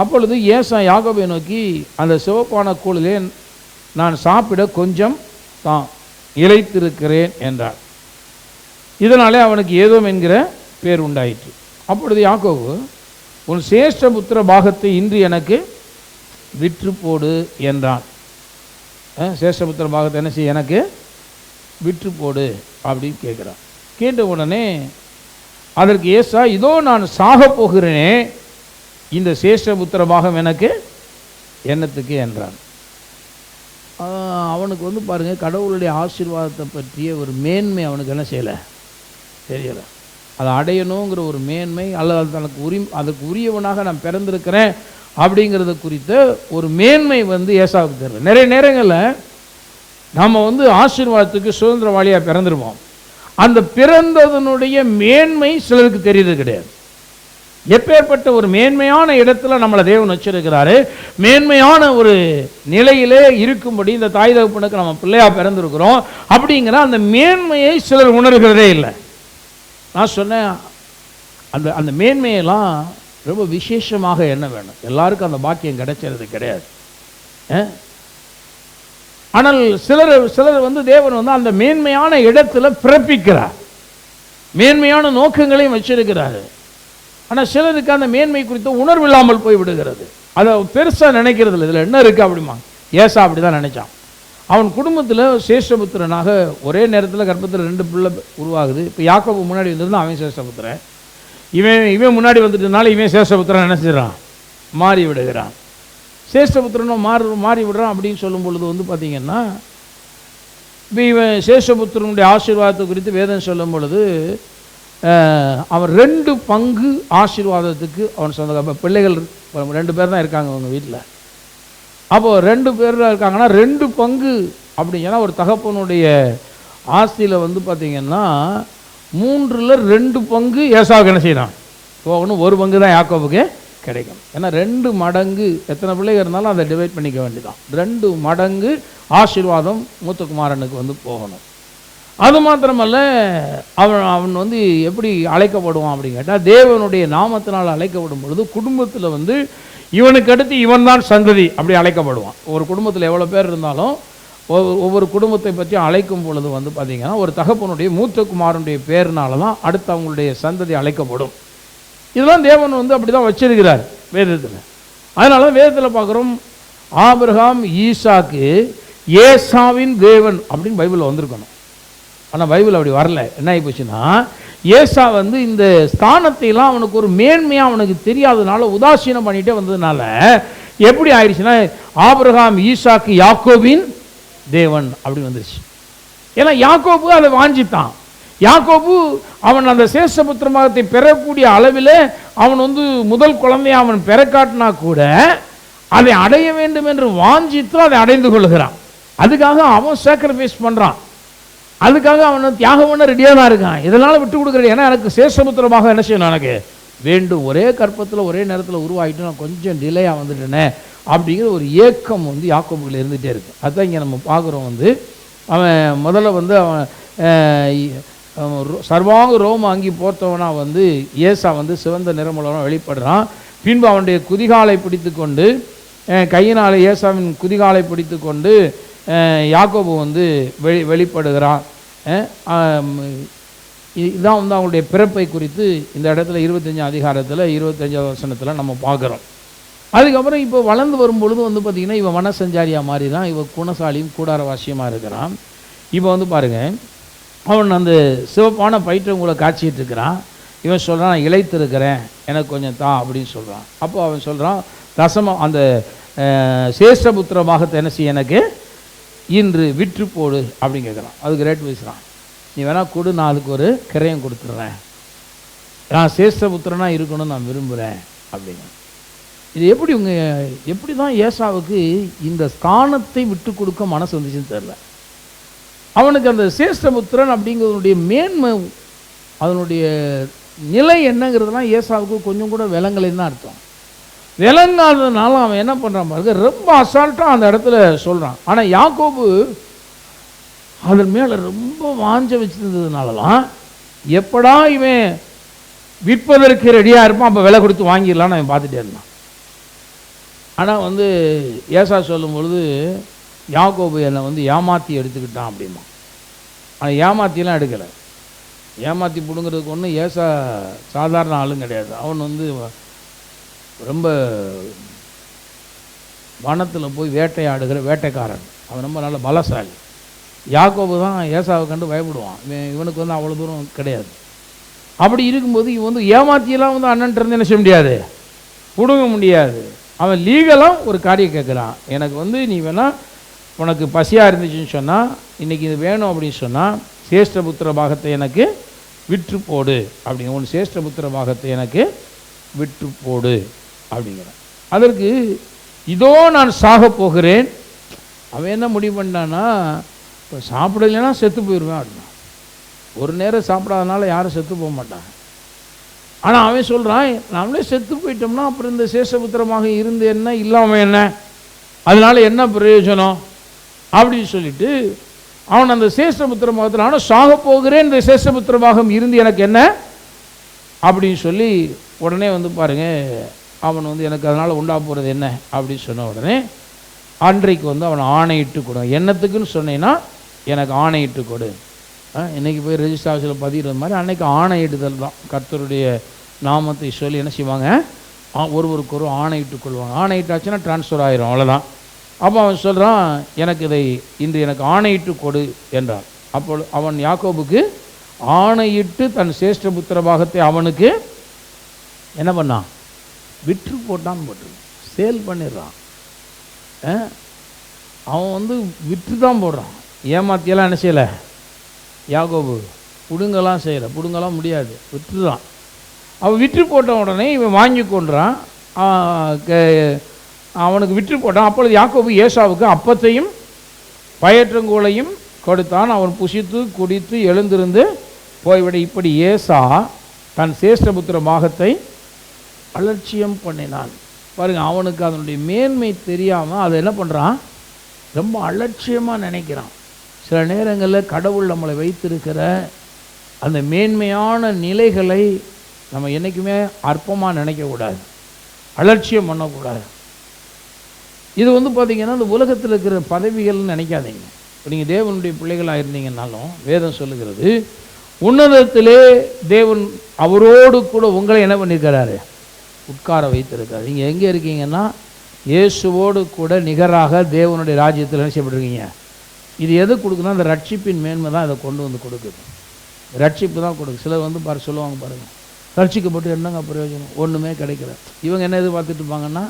அப்பொழுது ஏசா யாக்கோபை நோக்கி, அந்த சிவப்பான கூழிலே நான் சாப்பிட கொஞ்சம் தான் இளைத்திருக்கிறேன் என்றார். இதனாலே அவனுக்கு ஏதோம் என்கிற பேர் உண்டாயிற்று. அப்பொழுது யாக்கோபு, உன் சேஷ்ட புத்திர பாகத்தை இன்று எனக்கு விற்று போடு என்றான். சேஷ்டபுத்திர பாகத்தை என்ன செய்ய எனக்கு விற்று போடு அப்படின்னு கேட்குறான். கேட்ட உடனே அதற்கு ஏசா, இதோ நான் சாக போகிறேனே, இந்த சேஷ்டபுத்திர பாகம் எனக்கு என்னத்துக்கு என்றான். அவனுக்கு வந்து பாருங்கள், கடவுளுடைய ஆசீர்வாதத்தை பற்றிய ஒரு மேன்மை அவனுக்கு என்ன செய்யலை, தெரியலை. அதை அடையணுங்கிற ஒரு மேன்மை, அல்லது தனக்கு அதுக்கு உரியவனாக நான் பிறந்திருக்கிறேன் அப்படிங்கிறத குறித்த ஒரு மேன்மை வந்து ஏசாவுக்கு தெரியல. நிறைய நேரங்களில் நாம் வந்து ஆசீர்வாதத்துக்கு சுதந்திரவாளியாக பிறந்துருவோம். அந்த பிறந்ததனுடைய மேன்மை சிலருக்கு தெரியுது கிடையாது. எப்பேற்பட்ட ஒரு மேன்மையான இடத்துல நம்மளை தேவன் வச்சிருக்கிறாரு, மேன்மையான ஒரு நிலையிலே இருக்கும்படி இந்த தாய் தகப்பனுக்கு நம்ம பிள்ளையா பிறந்திருக்கிறோம் அப்படிங்கிற அந்த மேன்மையை சிலர் உணர்கிறதே இல்லை. நான் சொன்னேன், அந்த மேன்மையெல்லாம் ரொம்ப விசேஷமாக என்ன வேணும், எல்லாருக்கும் அந்த பாக்கியம் கிடைக்கிறது கிடையாது. ஆனால் சிலர் வந்து தேவன் வந்து அந்த மேன்மையான இடத்துல பிறப்பிக்கிறார், மேன்மையான நோக்கங்களையும் வச்சிருக்கிறாரு. ஆனால் சிலருக்கு அந்த மேன்மை குறித்த உணர்வு இல்லாமல் போய் விடுகிறது. அதை பெருசாக நினைக்கிறது இல்லை. இதில் என்ன இருக்குது அப்படிமா, ஏசா அப்படி தான் நினைச்சான். அவன் குடும்பத்தில் சேஷபுத்திரனாக ஒரே நேரத்தில் கர்ப்பத்தில் 2 பிள்ளை உருவாகுது. இப்போ யாக்கோபு முன்னாடி வந்திருந்தான், அவன் சேஷபுத்திரன். இவன் முன்னாடி வந்துட்டதுனால இவன் சேஷபுத்திரன் நினைச்சிடறான், மாறி விடுகிறான். சேஷபுத்திரனும் மாறி விடுறான். அப்படின்னு சொல்லும் பொழுது வந்து பார்த்தீங்கன்னா, இப்போ இவன் சேஷபுத்திரனுடைய ஆசீர்வாதத்தை குறித்து வேதம் சொல்லும் பொழுது அவன் 2 பங்கு ஆசீர்வாதத்துக்கு அவன் சொந்த பிள்ளைகள் 2 பேர் தான் இருக்காங்க அவங்க வீட்டில். அப்போது 2 பேர் இருக்காங்கன்னா 2 பங்கு அப்படிங்கன்னா ஒரு தகப்பனுடைய ஆஸ்தியில் வந்து பார்த்திங்கன்னா 3/2 பங்கு ஏசாவுக்கு என்ன செய்யலாம் போகணும், 1 பங்கு தான் யாக்கோபுக்கு கிடைக்கும். ஏன்னா 2 மடங்கு எத்தனை பிள்ளைகள் இருந்தாலும் அதை டிவைட் பண்ணிக்க வேண்டியதான். 2 மடங்கு ஆசீர்வாதம் மூத்த குமாரனுக்கு வந்து போகணும். அது மாத்திரமல்ல, அவன் வந்து எப்படி அழைக்கப்படுவான் அப்படின்னு கேட்டால், தேவனுடைய நாமத்தினால் அழைக்கப்படும் பொழுது குடும்பத்தில் வந்து இவனுக்கு அடுத்து இவன் தான் சந்ததி அப்படி அழைக்கப்படுவான். ஒரு குடும்பத்தில் எவ்வளோ பேர் இருந்தாலும் ஒவ்வொரு குடும்பத்தை பற்றி அழைக்கும் பொழுது வந்து பார்த்திங்கன்னா ஒரு தகப்பனுடைய மூத்த குமாரனுடைய பேர்னால தான் அடுத்து அவங்களுடைய சந்ததி அழைக்கப்படும். இதெல்லாம் தேவன் வந்து அப்படி தான் வச்சிருக்கிறார் வேதத்தில். அதனால வேதத்தில் பார்க்குறோம், ஆபிரகாம் ஈசாக்கு ஏசாவின் தேவன் அப்படின்னு பைபிளில் வந்திருக்கணும். ஆனால் பைபிள் அப்படி வரல. என்ன ஆகி போச்சுன்னா, ஏசா வந்து இந்த ஸ்தானத்தையெல்லாம் அவனுக்கு ஒரு மேன்மையாக அவனுக்கு தெரியாததுனால உதாசீனம் பண்ணிகிட்டே வந்ததுனால எப்படி ஆயிடுச்சுன்னா, ஆபிரகாம் ஈசாக்கு யாக்கோபின் தேவன் அப்படின்னு வந்துருச்சு. ஏன்னா யாக்கோபு அதை வாஞ்சித்தான். யாக்கோபு அவன் அந்த சேஷபுத்திர மகத்தை பெறக்கூடிய அளவில் அவன் வந்து முதல் குழந்தையை அவன் பெறக்காட்டினா கூட அதை அடைய வேண்டும் என்று வாஞ்சித்து அதை அடைந்து கொள்கிறான். அதுக்காக அவன் சாக்ரிஃபைஸ் பண்ணுறான், அதுக்காக அவனை தியாகம் பண்ண ரெடியாக தான் இருக்கான். இதனால் விட்டு கொடுக்குறது. ஏன்னா எனக்கு சேஷபுத்திரமாக என்ன செய்யணும், எனக்கு வேண்டும், ஒரே கற்பத்தில் ஒரே நேரத்தில் உருவாகிட்டு நான் கொஞ்சம் டிலேயாக வந்துட்டேனே அப்படிங்கிற ஒரு ஏக்கம் வந்து யாக்கோபுல இருந்துகிட்டே இருக்கு. அதுதான் இங்கே நம்ம பார்க்குறோம். வந்து அவன் முதல்ல வந்து அவன் சர்வாங்க ரோம அங்கி போர்த்தவனாக வந்து ஏசா வந்து சிவந்த நிறமுள்ளவனாக வெளிப்படுறான். பின்பு அவனுடைய குதிகாலை பிடித்து கொண்டு கையினால் ஏசாவின் குதிகாலை பிடித்து கொண்டு யாக்கோபு வந்து வெளிப்படுகிறான். இதுதான் வந்து அவங்களுடைய பிறப்பை குறித்து இந்த இடத்துல 25 அதிகாரத்தில் 25வது வசனத்தில் நம்ம பார்க்குறோம். அதுக்கப்புறம் இப்போ வளர்ந்து வரும்பொழுது வந்து பார்த்திங்கன்னா இவன் வனசஞ்சாரியாக மாறி தான், இவன் குணசாலியும் கூடாரவாசியமாக இருக்கிறான். இப்போ வந்து பாருங்கள், அவன் அந்த சிவப்பான பயிற்றவங்களை காய்ச்சிட்டு இருக்கிறான். இவன் சொல்கிறான், நான் இளைத்திருக்கிறேன், எனக்கு கொஞ்சம் தான் அப்படின்னு சொல்கிறான். அப்போ அவன் சொல்கிறான், தசமம் அந்த சேஷபுத்திரமாக என்ன செய்ய எனக்கு இன்று விற்று போடு அப்படின்னு கேட்குறான். அதுக்கு ரேட் பேசுகிறான். நீ வேணால் கொடு, நான் அதுக்கு ஒரு கிரயம் கொடுத்துட்றேன், நான் சேஷபுத்திரனாக இருக்கணும்னு நான் விரும்புகிறேன் அப்படிங்க. இது எப்படி தான் ஏசாவுக்கு இந்த ஸ்தானத்தை விட்டு கொடுக்க மனசு வந்துச்சுன்னு தெரில. அவனுக்கு அந்த சேஷ்டபுத்திரன் அப்படிங்கிறதுடைய மேன்மை, அதனுடைய நிலை என்னங்கிறதுலாம் ஏசாவுக்கு கொஞ்சம் கூட விளங்கலைன்னு தான் அர்த்தம். விளங்காததுனால அவன் என்ன பண்ணுறான் பாருங்க, ரொம்ப அசால்ட்டாக அந்த இடத்துல சொல்கிறான். ஆனால் யாக்கோபு அதன் மேலே ரொம்ப வாஞ்ச வச்சுருந்ததுனாலலாம் எப்படா இவன் விற்பதற்கு ரெடியாக இருப்பான், அப்போ விலை கொடுத்து வாங்கிடலான்னு அவன் பார்த்துட்டே இருந்தான். ஆனால் வந்து ஏசா சொல்லும் பொழுது யாக்கோபு என்னை வந்து ஏமாற்றி எடுத்துக்கிட்டான் அப்படிமா. ஆனால் ஏமாற்றிலாம் எடுக்கலை. ஏமாற்றி பிடுங்கிறதுக்கு ஒன்றும் ஏசா சாதாரண ஆளும் கிடையாது. அவன் வந்து ரொம்ப வனத்தில் போய் வேட்டையாடுகிற வேட்டைக்காரன். அவன் ரொம்ப நல்ல பலசாலி. யாக்கோபு தான் ஏசாவை கண்டு பயப்படுவான். இவனுக்கு வந்து அவ்வளோ தூரம் கிடையாது. அப்படி இருக்கும்போது இவன் வந்து ஏமாற்றியெல்லாம் வந்து அண்ணன்ட்டு இருந்து என்ன செய்ய முடியாது, பிடுங்க முடியாது. அவன் லீகலாக ஒரு காரியம் கேட்குறான், எனக்கு வந்து நீ வேணால் உனக்கு பசியாக இருந்துச்சுன்னு சொன்னால், இன்றைக்கி இது வேணும் அப்படின்னு சொன்னால், சேஷ்டபுத்திர பாகத்தை எனக்கு விற்று போடு அப்படிங்க. உன் சேஷ்டபுத்திர பாகத்தை எனக்கு விற்று போடு அப்படிங்கிற. அதற்கு இதோ நான் சாக போகிறேன். அவன் என்ன முடிவு பண்ணான்னா, இப்போ சாப்பிடலைன்னா செத்து போயிடுவேன் அப்படின்னா. ஒரு நேரம் சாப்பிடாதனால யாரும் செத்து போக மாட்டாங்க. ஆனால் அவன் சொல்கிறான், நம்மளே செத்து போயிட்டோம்னா அப்புறம் இந்த சேஷபுத்திரமாக இருந்து என்ன, இல்லாமல் என்ன, அதனால என்ன பிரயோஜனம் அப்படின்னு சொல்லிட்டு அவன் அந்த சேஷபுத்திரமாக நானும் சாக போகிறேன், இந்த சேஷபுத்திரமாகம் இருந்து எனக்கு என்ன அப்படின்னு சொல்லி உடனே வந்து பாருங்கள், அவன் வந்து எனக்கு அதனால் உண்டா போகிறது என்ன அப்படின்னு சொன்ன உடனே அன்றைக்கு வந்து அவன் ஆணையிட்டு கொடு. என்னத்துக்குன்னு சொன்னேன்னா எனக்கு ஆணையிட்டு கொடு. இன்றைக்கி போய் ரெஜிஸ்டர் ஆஃபீஸில் பதிகிறது மாதிரி அன்றைக்கி ஆணையிடுதல் தான். கர்த்தருடைய நாமத்தை சொல்லி என்ன செய்வாங்க, ஒருவருக்கு ஒரு ஆணையிட்டு கொள்வாங்க. ஆணையிட்டாச்சுன்னா ட்ரான்ஸ்ஃபர் ஆயிரும், அவ்வளோதான். அப்போ அவன் சொல்கிறான், எனக்கு இதை இன்று எனக்கு ஆணையிட்டு கொடு என்றான். அப்போ அவன் யாக்கோபுக்கு ஆணையிட்டு தன் சேஷ்டபுத்திர பாகத்தை அவனுக்கு என்ன பண்ணான், விற்று போட்டான்னு போட்டு சேல் பண்ணிடுறான். அவன் வந்து விற்று தான் போடுறான், ஏமாத்தியெல்லாம் என்ன செய்யலை யாக்கோபு, புடுங்கலாம் செய்யலை, புடுங்கலாம் முடியாது, விற்று தான். அவன் விற்று போட்ட உடனே இவன் வாங்கி கொண்டான், அவனுக்கு விற்று போட்டான். அப்பொழுது யாக்கோபு ஏசாவுக்கு அப்பத்தையும் பயற்றங்கூளையும் கொடுத்தான். அவன் புசித்து குடித்து எழுந்திருந்து போய்விட. இப்படி ஏசா தன் சேஷ்டபுத்திர பாகத்தை அலட்சியம் பண்ணினான். பாருங்க, அவனுக்கு அதனுடைய மேன்மை தெரியாமல் அதை என்ன பண்ணுறான், ரொம்ப அலட்சியமாக நினைக்கிறான். சில நேரங்களில் கடவுள் நம்மளை வைத்திருக்கிற அந்த மேன்மையான நிலைகளை நம்ம என்றைக்குமே அற்பமாக நினைக்கக்கூடாது, அலட்சியம் பண்ணக்கூடாது. இது வந்து பார்த்திங்கன்னா இந்த உலகத்தில் இருக்கிற பதவிகள்னு நினைக்காதீங்க. இப்போ நீங்கள் தேவனுடைய பிள்ளைகளாக இருந்தீங்கன்னாலும் வேதம் சொல்லுகிறது, உன்னதத்திலே தேவன் அவரோடு கூட உங்களை என்ன பண்ணியிருக்கிறாரு, உட்கார வைத்திருக்காரு. நீங்கள் எங்கே இருக்கீங்கன்னா இயேசுவோடு கூட நிகராக தேவனுடைய ராஜ்யத்தில் என்ன செய்யப்பட்டிருக்கீங்க. இது எது கொடுக்குன்னா, அந்த ரட்சிப்பின் மேன்மை தான் இதை கொண்டு வந்து கொடுக்குது. ரட்சிப்பு தான் கொடுக்குது. சிலர் வந்து சொல்லுவாங்க பாருங்கள், ரட்சிக்கப்பட்டு என்னங்க பிரயோஜனம், ஒன்றுமே கிடைக்கல. இவங்க என்ன எதிர்பார்த்துட்டு இருப்பாங்கன்னா,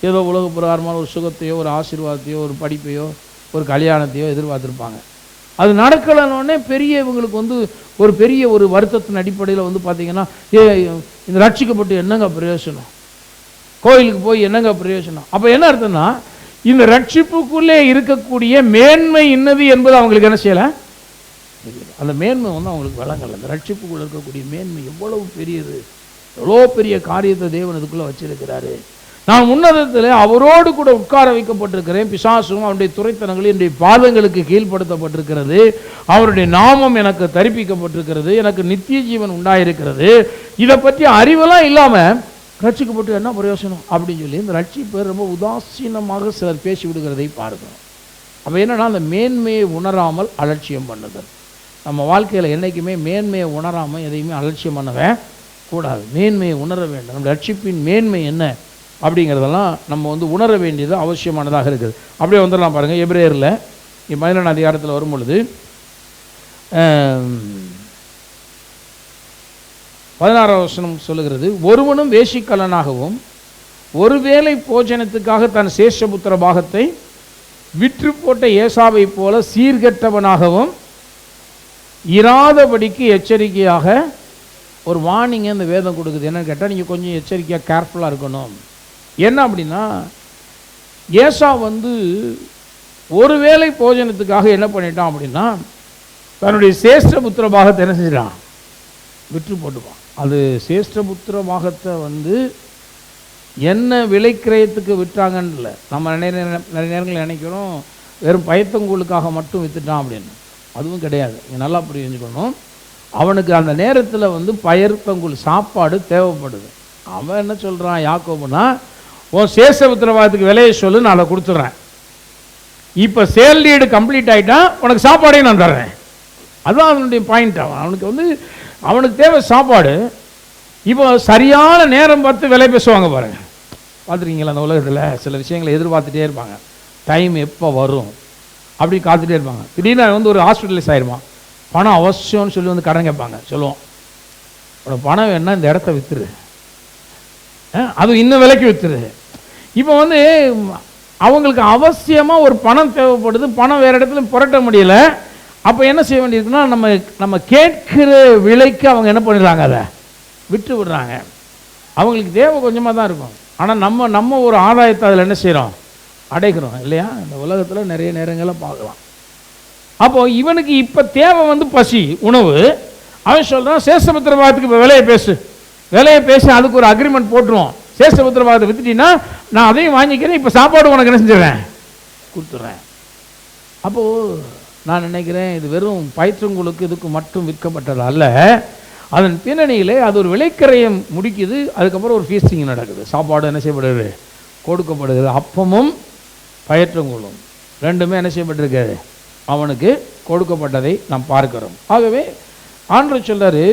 ஏதோ உலக பிரகாரமான ஒரு சுகத்தையோ ஒரு ஆசீர்வாதத்தையோ ஒரு படிப்பையோ ஒரு கல்யாணத்தையோ எதிர்பார்த்துருப்பாங்க. அது நடக்கலன்னொடனே பெரிய இவங்களுக்கு வந்து ஒரு பெரிய ஒரு வருத்தத்தின் அடிப்படையில் வந்து பார்த்திங்கன்னா, இந்த ரட்சிக்கப்பட்டு என்னங்க பிரயோஜனம், கோயிலுக்கு போய் என்னங்க பிரயோஜனம். அப்போ என்ன அர்த்தம்னா, இந்த ரட்சிப்புக்குள்ளே இருக்கக்கூடிய மேன்மை இன்னது என்பது அவங்களுக்கு என்ன செய்யலை, அந்த மேன்மை வந்து அவங்களுக்கு வழங்கலை. அந்த ரட்சிப்புக்குள்ளே இருக்கக்கூடிய மேன்மை எவ்வளவு பெரியது, எவ்வளோ பெரிய காரியத்தை தேவன் இதுக்குள்ளே வச்சிருக்கிறாரு. நான் உன்னதத்தில் அவரோடு கூட உட்கார வைக்கப்பட்டிருக்கிறேன், பிசாசும் அவருடைய துரைத்தனங்களும் என்னுடைய பாதங்களுக்கு கீழ்ப்படுத்தப்பட்டிருக்கிறது, அவருடைய நாமம் எனக்கு தரிப்பிக்கப்பட்டிருக்கிறது, எனக்கு நித்திய ஜீவன் உண்டாயிருக்கிறது. இதை பற்றி அறிவெல்லாம் இல்லாமல் ரட்சிக்கப்பட்டு என்ன பிரயோசனம் அப்படின்னு சொல்லி இந்த ரட்சிப்பை ரொம்ப உதாசீனமாக சிலர் பேசி விடுகிறதை பார்க்கிறோம். அப்போ என்னன்னா, அந்த மேன்மையை உணராமல் அலட்சியம் பண்ணுதல். நம்ம வாழ்க்கையில் என்றைக்குமே மேன்மையை உணராமல் எதையுமே அலட்சியம் பண்ணவே கூடாது. மேன்மையை உணர வேண்டும். நம்ம ரட்சிப்பின் மேன்மை என்ன அப்படிங்கிறதெல்லாம் நம்ம வந்து உணர வேண்டியது அவசியமானதாக இருக்குது. அப்படியே வந்துடலாம் பாருங்கள். எபிரேயரில் 17ஆம் அதிகாரத்தில் வரும் பொழுது 16ஆம் வசனம் சொல்லுகிறது, ஒருவனும் வேசிக்கலனாகவும் ஒருவேளை போஜனத்துக்காக தன் சேஷபுத்திர பாகத்தை விற்று போட்ட ஏசாவை போல சீர்கெட்டவனாகவும் இராதபடிக்கு எச்சரிக்கையாக ஒரு வார்னிங்கை இந்த வேதம் கொடுக்குது. என்னன்னு கேட்டால், நீங்கள் கொஞ்சம் எச்சரிக்கையாக கேர்ஃபுல்லாக இருக்கணும். என்ன அப்படின்னா, ஏசா வந்து ஒருவேளை போஜனத்துக்காக என்ன பண்ணிட்டான் அப்படின்னா, தன்னுடைய சேஷ்டபுத்திர பாகத்தை என்ன செஞ்சிட்டான், விற்று போட்டுப்பான். அது சேஷ்டபுத்திர பாகத்தை வந்து என்ன விலைக்கிரயத்துக்கு விற்றாங்கன்னு இல்லை. நம்ம நிறைய நேரங்களில் நினைக்கிறோம் வெறும் பயத்தங்கூழுக்காக மட்டும் விற்றுட்டான் அப்படின்னு. அதுவும் கிடையாது. நீங்கள் நல்லா புரிஞ்சுக்கணும். அவனுக்கு அந்த நேரத்தில் வந்து பயத்தங்கூழ் சாப்பாடு தேவைப்படுது. அவன் என்ன சொல்கிறான் யாக்கோபுனா, உன் சேஷபுத்திர பாகத்துக்கு விலையை சொல்லு, நான் அதை கொடுத்துட்றேன். இப்போ சேல் டீடு கம்ப்ளீட் ஆகிட்டா உனக்கு சாப்பாடையும் நான் தர்றேன். அதுதான் அவனுடைய பாயிண்ட். அவனுக்கு வந்து அவனுக்கு தேவை சாப்பாடு. இப்போ சரியான நேரம் பார்த்து விலை பேசுவாங்க பாருங்கள். பார்த்துருக்கீங்களா, அந்த உலகத்தில் சில விஷயங்களை எதிர்பார்த்துட்டே இருப்பாங்க. டைம் எப்போ வரும் அப்படி காத்துட்டே இருப்பாங்க. திடீர்னு வந்து ஒரு ஹாஸ்பிட்டலைஸ் ஆயிடுமா, பணம் அவசியம்னு சொல்லி வந்து கடன் கேட்பாங்க. சொல்லுவோம், உனக்கு பணம் வேணா இந்த இடத்த விற்றுரு, அது இன்னும் விலைக்கு விற்றுரு. இப்போ வந்து அவங்களுக்கு அவசியமாக ஒரு பணம் தேவைப்படுது, பணம் வேறு இடத்துல புரட்ட முடியல. அப்போ என்ன செய்ய வேண்டியிருக்குன்னா, நம்ம கேட்கிற விலைக்கு அவங்க என்ன பண்ணிடுறாங்க, அதை விட்டு விடுறாங்க. அவங்களுக்கு தேவை கொஞ்சமாக தான் இருக்கும், ஆனால் நம்ம ஒரு ஆதாயத்தை அதில் என்ன செய்கிறோம், அடைக்கிறோம் இல்லையா? இந்த உலகத்தில் நிறைய நேரங்களில் பார்க்கலாம். அப்போது இவனுக்கு இப்போ தேவை வந்து பசி, உணவு. அவன் சொல்கிறான், சேஷபுத்திர பாகத்துக்கு இப்போ விலையை பேசி அதுக்கு ஒரு அக்ரிமெண்ட் போட்டுருவோம். சேஷபுத்திர பாகத்தை வித்துட்டீங்கன்னா நான் அதையும் வாங்கிக்கிறேன், இப்போ சாப்பாடு உனக்கு என்ன செஞ்சிடறேன், கொடுத்துட்றேன். அப்போது நான் நினைக்கிறேன், இது வெறும் பயிற்றுங்களுக்கு இதுக்கு மட்டும் விற்கப்பட்டது அல்ல. அதன் பின்னணியிலே அது ஒரு விலைக்கரையம் முடிக்குது. அதுக்கப்புறம் ஒரு ஃபீஸ்டிங் நடக்குது, சாப்பாடு என்ன செய்யப்படுது, கொடுக்கப்படுகிறது. அப்பமும் பயிற்றுங்களும் ரெண்டுமே என்ன செய்யப்பட்டிருக்காது, அவனுக்கு கொடுக்கப்பட்டதை நாம் பார்க்கிறோம். ஆகவே ஆண்டவர் சொல்றாரு,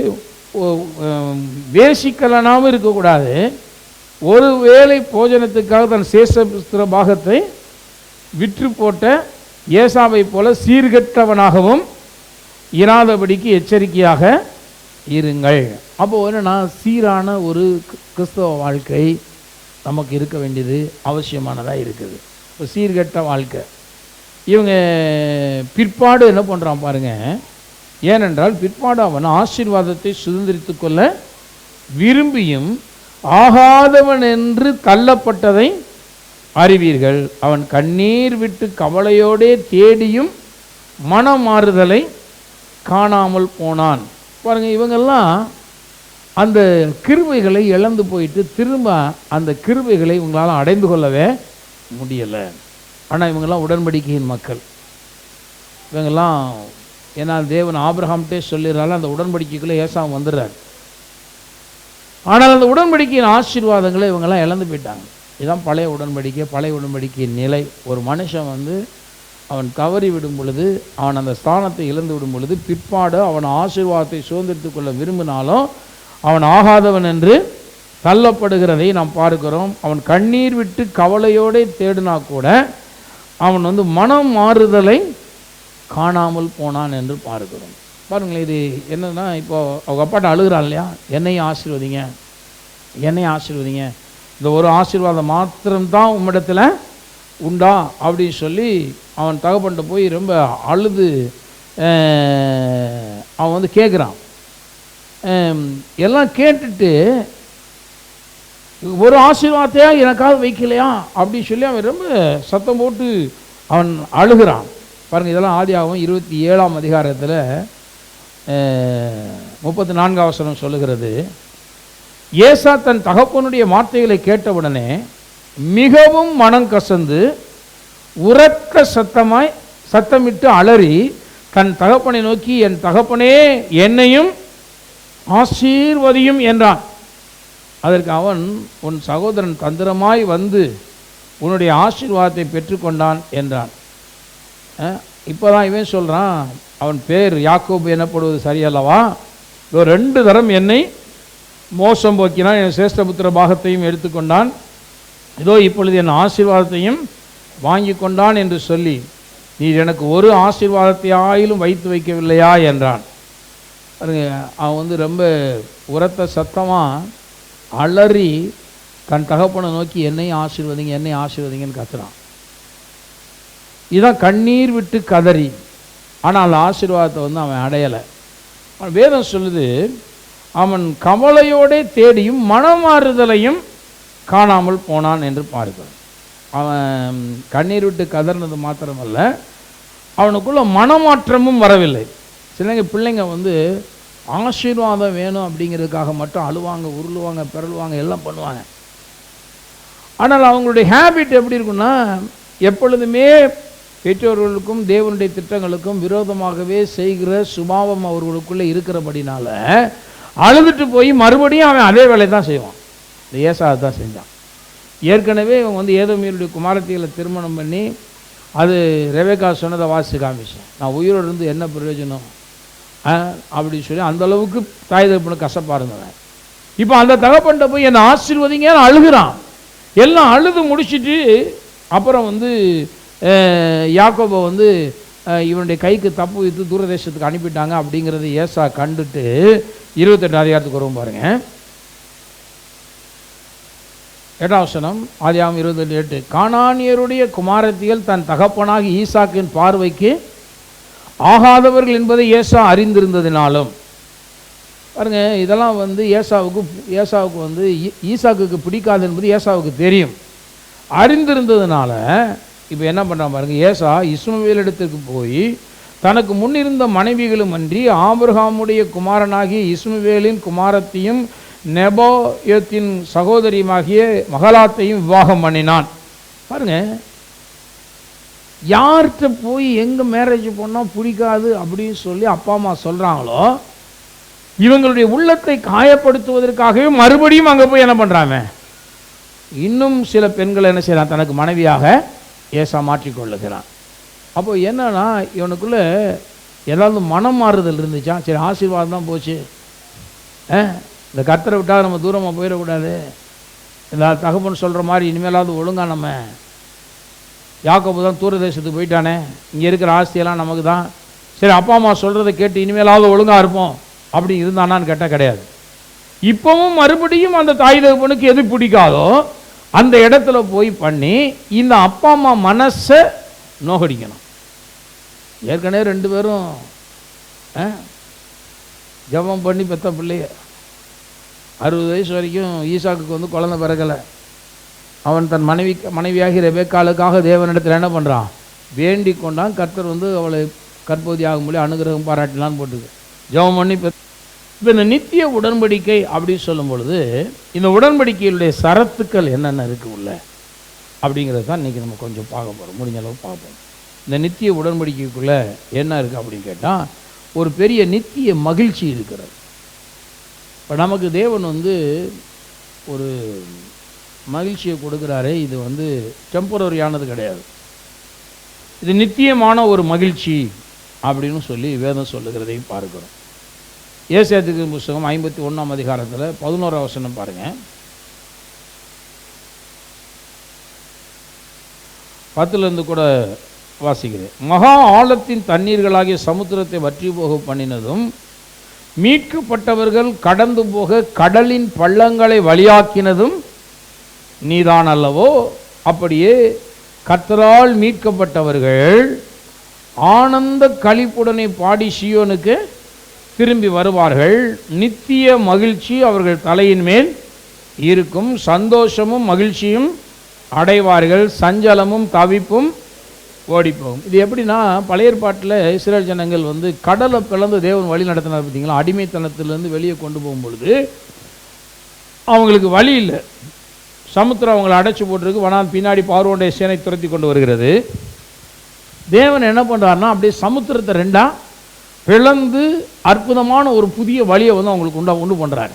வேசிக்கலனாகவும் இருக்கக்கூடாது, ஒரு வேளை போஜனத்துக்காக தன் சேஷபுத்திர பாகத்தை விற்று போட்ட ஏசாவை போல சீர்கெட்டவனாகவும் இராதபடிக்கு எச்சரிக்கையாக இருங்கள். அப்போது என்னன்னா, சீரான ஒரு கிறிஸ்தவ வாழ்க்கை நமக்கு இருக்க வேண்டியது அவசியமானதாக இருக்குது. இப்போ சீர்கெட்ட வாழ்க்கை இவங்க பிற்பாடு என்ன பண்ணுறான் பாருங்க. ஏனென்றால் பிற்பாடு அவன் ஆசீர்வாதத்தை சுதந்திரித்து கொள்ள விரும்பியும் ஆகாதவன் என்று தள்ளப்பட்டதை அறிவீர்கள். அவன் கண்ணீர் விட்டு கவலையோடே தேடியும் மனமாறுதலை காணாமல் போனான். பாருங்க, இவங்கெல்லாம் அந்த கிருபைகளை இழந்து போயிட்டு திரும்ப அந்த கிருபைகளை இவங்களால் அடைந்து கொள்ளவே முடியலை. ஆனால் இவங்கெல்லாம் உடன்படிக்கையின் மக்கள். இவங்கெல்லாம் ஏன்னா தேவன் ஆபிரகாம்கிட்டே சொல்லிடுறாலும் அந்த உடன்படிக்கைக்குள்ளே ஏசாவும் வந்துடுறார். ஆனால் அந்த உடன்படிக்கையின் ஆசீர்வாதங்களை இவங்கெல்லாம் இழந்து போயிட்டாங்க. இதுதான் பழைய உடன்படிக்கையின் நிலை. ஒரு மனுஷன் வந்து அவன் தவறி விடும் பொழுது, அவன் அந்த ஸ்தானத்தை இழந்து விடும் பொழுது, பிற்பாடு அவன் ஆசீர்வாதத்தை சுதந்திரித்து கொள்ள விரும்பினாலும் அவன் ஆகாதவன் என்று தள்ளப்படுகிறதை நாம் பார்க்கிறோம். அவன் கண்ணீர் விட்டு கவலையோடு தேடினா கூட அவன் வந்து மனம் மாறுதலை காணாமல் போனான் என்று பார்க்கிறோம். பாருங்களேன், இது என்னன்னா, இப்போ அவங்க அப்பாட்ட அழுகிறான் இல்லையா, என்னையும் ஆசீர்வதிங்க, இந்த ஒரு ஆசீர்வாதம் மாத்திரம்தான் உம்மிடத்தில் உண்டா அப்படின்னு சொல்லி அவன் தகப்பன்ட்ட போய் ரொம்ப அழுது அவன் வந்து கேட்குறான். எல்லாம் கேட்டுட்டு ஒரு ஆசீர்வாதத்தையா எனக்காக வைக்கலையா அப்படின்னு சொல்லி அவன் ரொம்ப சத்தம் போட்டு அவன் அழுகிறான். பாருங்கள், இதெல்லாம் ஆதியாகமம் 27ஆம் அதிகாரத்தில் 34ஆம் வசனம் சொல்லுகிறது. ஏசா தன் தகப்பனுடைய வார்த்தைகளை கேட்டவுடனே மிகவும் மனம் கசந்து உரக்க சத்தமிட்டு அலறி தன் தகப்பனை நோக்கி, என் தகப்பனே, என்னையும் ஆசீர்வதியும் என்றான். அதற்கு அவன், உன் சகோதரன் தந்திரமாய் வந்து உன்னுடைய ஆசீர்வாதத்தை பெற்றுக்கொண்டான் என்றான். இப்போதான் இவன் சொல்கிறான், அவன் பேர் யாக்கோபு எனப்படுவது சரியல்லவா, 2 தரம் என்னை மோசம் போக்கினான், என் சேஷ்டபுத்திர பாகத்தையும் எடுத்துக்கொண்டான், இதோ இப்பொழுது என் ஆசீர்வாதத்தையும் வாங்கி கொண்டான் என்று சொல்லி நீர் எனக்கு ஒரு ஆசீர்வாதத்தை ஆயிலும் வைத்து வைக்கவில்லையா என்றான். அவன் வந்து ரொம்ப உரத்த சத்தமாக அலறி தன் தகப்பனை நோக்கி என்னையும் ஆசீர்வதிங்கன்னு கத்துறான். இதுதான் கண்ணீர் விட்டு கதறி. ஆனால் ஆசீர்வாதத்தை வந்து அவன் அடையலை. வேதம் சொல்லுது, அவன் கவலையோடே தேடியும் மனமாறுதலையும் காணாமல் போனான் என்று பார்க்கிறோம். அவன் கண்ணீர் விட்டு கதறினது மாத்திரமல்ல, அவனுக்குள்ள மனமாற்றமும் வரவில்லை. சிலங்க பிள்ளைங்க வந்து ஆசீர்வாதம் வேணும் அப்படிங்கிறதுக்காக மட்டும் அழுவாங்க, உருளுவாங்க, பிறழுவாங்க, எல்லாம் பண்ணுவாங்க. ஆனால் அவங்களுடைய ஹேபிட் எப்படி இருக்குன்னா, எப்பொழுதுமே பெற்றோர்களுக்கும் தேவனுடைய திட்டங்களுக்கும் விரோதமாகவே செய்கிற சுபாவம் அவர்களுக்குள்ளே இருக்கிறபடினால அழுதுட்டு போய் மறுபடியும் அவன் அதே வேலை தான் செய்வான். இந்த ஏசாவை தான் செஞ்சான். ஏற்கனவே இவன் வந்து ஏதோமியருடைய குமாரத்திகளை திருமணம் பண்ணி அது ரெபெக்கா சொன்னதை வாசி காமிச்சேன், நான் உயிரோடு இருந்து என்ன பிரயோஜனம் அப்படின்னு சொல்லி அந்தளவுக்கு தாய் தகப்பனுக்கு கசப்பாக இருந்தவன். இப்போ அந்த தகப்பன்ட்ட போய் என்னை ஆசீர்வதிங்கன்னு அழுகிறான். எல்லாம் அழுது முடிச்சுட்டு அப்புறம் வந்து யாக்கோபை வந்து இவனுடைய கைக்கு தப்பு வைத்து தூரதேசத்துக்கு அனுப்பிட்டாங்க அப்படிங்கிறது ஏசா கண்டுட்டு 28 அதிகாரத்துக்கு வருவோம் பாருங்க. 8ஆம் வசனம், ஆதியாகமம் 28. கானானியருடைய குமாரத்திகள் தன் தகப்பனாகி ஈசாக்கின் பார்வைக்கு ஆகாதவர்கள் என்பதை ஏசா அறிந்திருந்ததினாலும். பாருங்க, இதெல்லாம் வந்து ஏசாவுக்கு வந்து ஈசாக்குக்கு பிடிக்காது என்பது ஏசாவுக்கு தெரியும். அறிந்திருந்ததுனால இப்போ என்ன பண்ணுறான் பாருங்க, ஏசா இஸ்மவேலிடத்திற்கு போய் தனக்கு முன்னிருந்த மனைவிகளும் அன்றி ஆபிரகாமுடைய குமாரனாகிய இஸ்மவேலின் குமாரத்தையும் நெபாயோத்தின் சகோதரியுமாகிய மகலாத்தையும் விவாகம் பண்ணினான். பாருங்க, யார்கிட்ட போய் எங்கே மேரேஜ் பண்ணால் பிடிக்காது அப்படின்னு சொல்லி அப்பா அம்மா சொல்கிறாங்களோ இவங்களுடைய உள்ளத்தை காயப்படுத்துவதற்காகவே மறுபடியும் அங்கே போய் என்ன பண்ணுறாங்க, இன்னும் சில பெண்கள் என்ன செய்யறான், தனக்கு மனைவியாக ஏசா மாற்றிக்கொள்ளுகிறான். அப்போ என்னன்னா, இவனுக்குள்ள ஏதாவது மனம் மாறுதல் இருந்துச்சா? சரி, ஆசீர்வாதம் தான் போச்சு, இந்த கர்த்தரை விட்டால் நம்ம தூரமாக போயிடக்கூடாது, இந்த தகப்பன் சொல்கிற மாதிரி இனிமேலாவது ஒழுங்கா நம்ம, யாக்கோபு தான் தூர தேசத்துக்கு போயிட்டானே, இங்கே இருக்கிற ஆஸ்தியெல்லாம் நமக்கு தான், சரி அப்பா அம்மா சொல்கிறத கேட்டு இனிமேலாவது ஒழுங்காக இருப்போம் அப்படி இருந்தானான்னு கேட்டால் கிடையாது. இப்போவும் மறுபடியும் அந்த தாய் தகப்பனுக்கு எது பிடிக்காதோ அந்த இடத்துல போய் பண்ணி இந்த அப்பா அம்மா மனசை நோகடிக்கணும். ஏற்கனவே 2 பேரும் ஜபம் பண்ணி பெற்ற பிள்ளைய 60 வயசு வரைக்கும் ஈசாக்குக்கு வந்து குழந்தை பிறக்கலை. அவன் தன் மனைவியாகி ரெபெக்காளுக்காக தேவனிடத்தில் என்ன பண்ணுறான், வேண்டிக் கொண்டான். கர்த்தர் வந்து அவளை கற்போதி ஆகும்படி அனுகிரகம் பாராட்டலான்னு போட்டுது, ஜபம் பண்ணி. இப்போ இந்த நித்திய உடன்படிக்கை அப்படின்னு சொல்லும் பொழுது இந்த உடன்படிக்கையுடைய சரத்துக்கள் என்னென்ன இருக்குது உள்ள அப்படிங்கிறது தான் இன்றைக்கி நம்ம கொஞ்சம் பார்க்க போகிறோம், முடிஞ்ச அளவு பார்ப்போம். இந்த நித்திய உடன்படிக்கைக்குள்ளே என்ன இருக்குது அப்படின்னு கேட்டால் ஒரு பெரிய நித்திய மகிழ்ச்சி இருக்கிறது. இப்போ நமக்கு தேவன் வந்து ஒரு மகிழ்ச்சியை கொடுக்குறாரே, இது வந்து டெம்பரரியானது கிடையாது, இது நித்தியமான ஒரு மகிழ்ச்சி அப்படின்னு சொல்லி வேதம் சொல்லுகிறதையும் பார்க்கிறோம். ஏசாயாவுக்கு புத்தகம் 51ஆம் அதிகாரத்தில் 11ஆம் வசனம் பாருங்கள். 10லேருந்து கூட வாசிக்கிறேன். மகா ஆழத்தின் தண்ணீர்களாகிய சமுத்திரத்தை வற்றி போக பண்ணினதும் மீட்கப்பட்டவர்கள் கடந்து போக கடலின் பள்ளங்களை வழியாக்கினதும் நீதான் அல்லவோ? அப்படியே கர்த்தரால் மீட்கப்பட்டவர்கள் ஆனந்த களிப்புடனே பாடி சீயோனுக்கு திரும்பி வருவார்கள். நித்திய மகிழ்ச்சி அவர்கள் தலையின் மேல் இருக்கும், சந்தோஷமும் மகிழ்ச்சியும் அடைவார்கள், சஞ்சலமும் தவிப்பும் ஓடிப்போகும். இது எப்படின்னா, பழைய ஏற்பாட்டில் இஸ்ரேல் ஜனங்கள் வந்து கடலை பிளந்து தேவன் வழி நடத்தினார் பார்த்தீங்களா, அடிமைத்தனத்திலேருந்து வெளியே கொண்டு போகும் பொழுது அவங்களுக்கு வழி இல்லை, சமுத்திரம் அவங்களை அடைச்சி போட்டிருக்கு, வனால் பின்னாடி பார்வோனுடைய சேனை துரத்தி கொண்டு வருகிறது. தேவன் என்ன பண்ணுறாருன்னா, அப்படியே சமுத்திரத்தை 2ஆ பிளந்து அற்புதமான ஒரு புதிய வழியை வந்து அவங்களுக்கு உண்டு பண்ணுறாரு.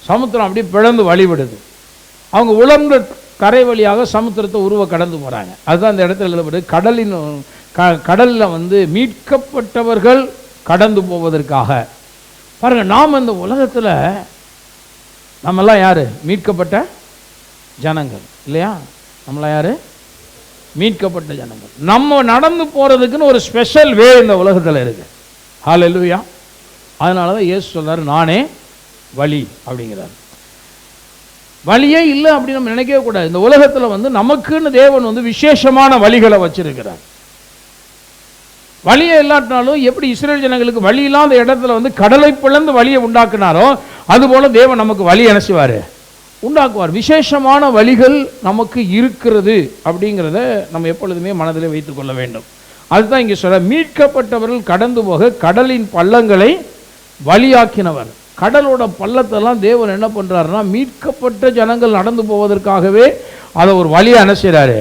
சமுத்திரம் அப்படியே பிளந்து வழிவிடுது, அவங்க உலர்ந்த கரை வழியாக சமுத்திரத்தை உருவ கடந்து போகிறாங்க. அதுதான் இந்த இடத்துல எழுதப்பட்டு கடலில் வந்து மீட்கப்பட்டவர்கள் கடந்து போவதற்காக. பாருங்கள், நாம் இந்த உலகத்தில் நம்மெல்லாம் யார்? மீட்கப்பட்ட ஜனங்கள் இல்லையா? நம்மளாம் யார்? மீட்கப்பட்ட ஜனங்கள். நம்ம நடந்து போகிறதுக்குன்னு ஒரு ஸ்பெஷல் வே இந்த உலகத்தில் இருக்குது. ஹல்லேலூயா. அதனால தான் இயேசு சொல்றாரு, நானே வழி அப்படிங்கிறார். வழியே இல்லை அப்படின்னு நம்ம நினைக்கவே கூடாது. இந்த உலகத்தில் வந்து நமக்குன்னு தேவன் வந்து விசேஷமான வழிகளை வச்சிருக்கிறார். வழியே இல்லாட்டினாலும் எப்படி இஸ்ரேல் ஜனங்களுக்கு வழி இல்லாத இடத்துல வந்து கடலை பிளந்து வழியை உண்டாக்குனாரோ அதுபோல தேவன் நமக்கு வழி என்ன செய்வார்? உண்டாக்குவார். விசேஷமான வழிகள் நமக்கு இருக்கிறது அப்படிங்கிறத நம்ம எப்பொழுதுமே மனதில் வைத்துக் கொள்ள வேண்டும். அதுதான் இங்கே சொல்ல, மீட்கப்பட்டவர்கள் கடந்து போக கடலின் பள்ளங்களை வழியாக்கினவர். கடலோட பள்ளத்தெல்லாம் தேவன் என்ன பண்ணுறாருன்னா, மீட்கப்பட்ட ஜனங்கள் நடந்து போவதற்காகவே அதை ஒரு வழியை என்ன செய்கிறாரு?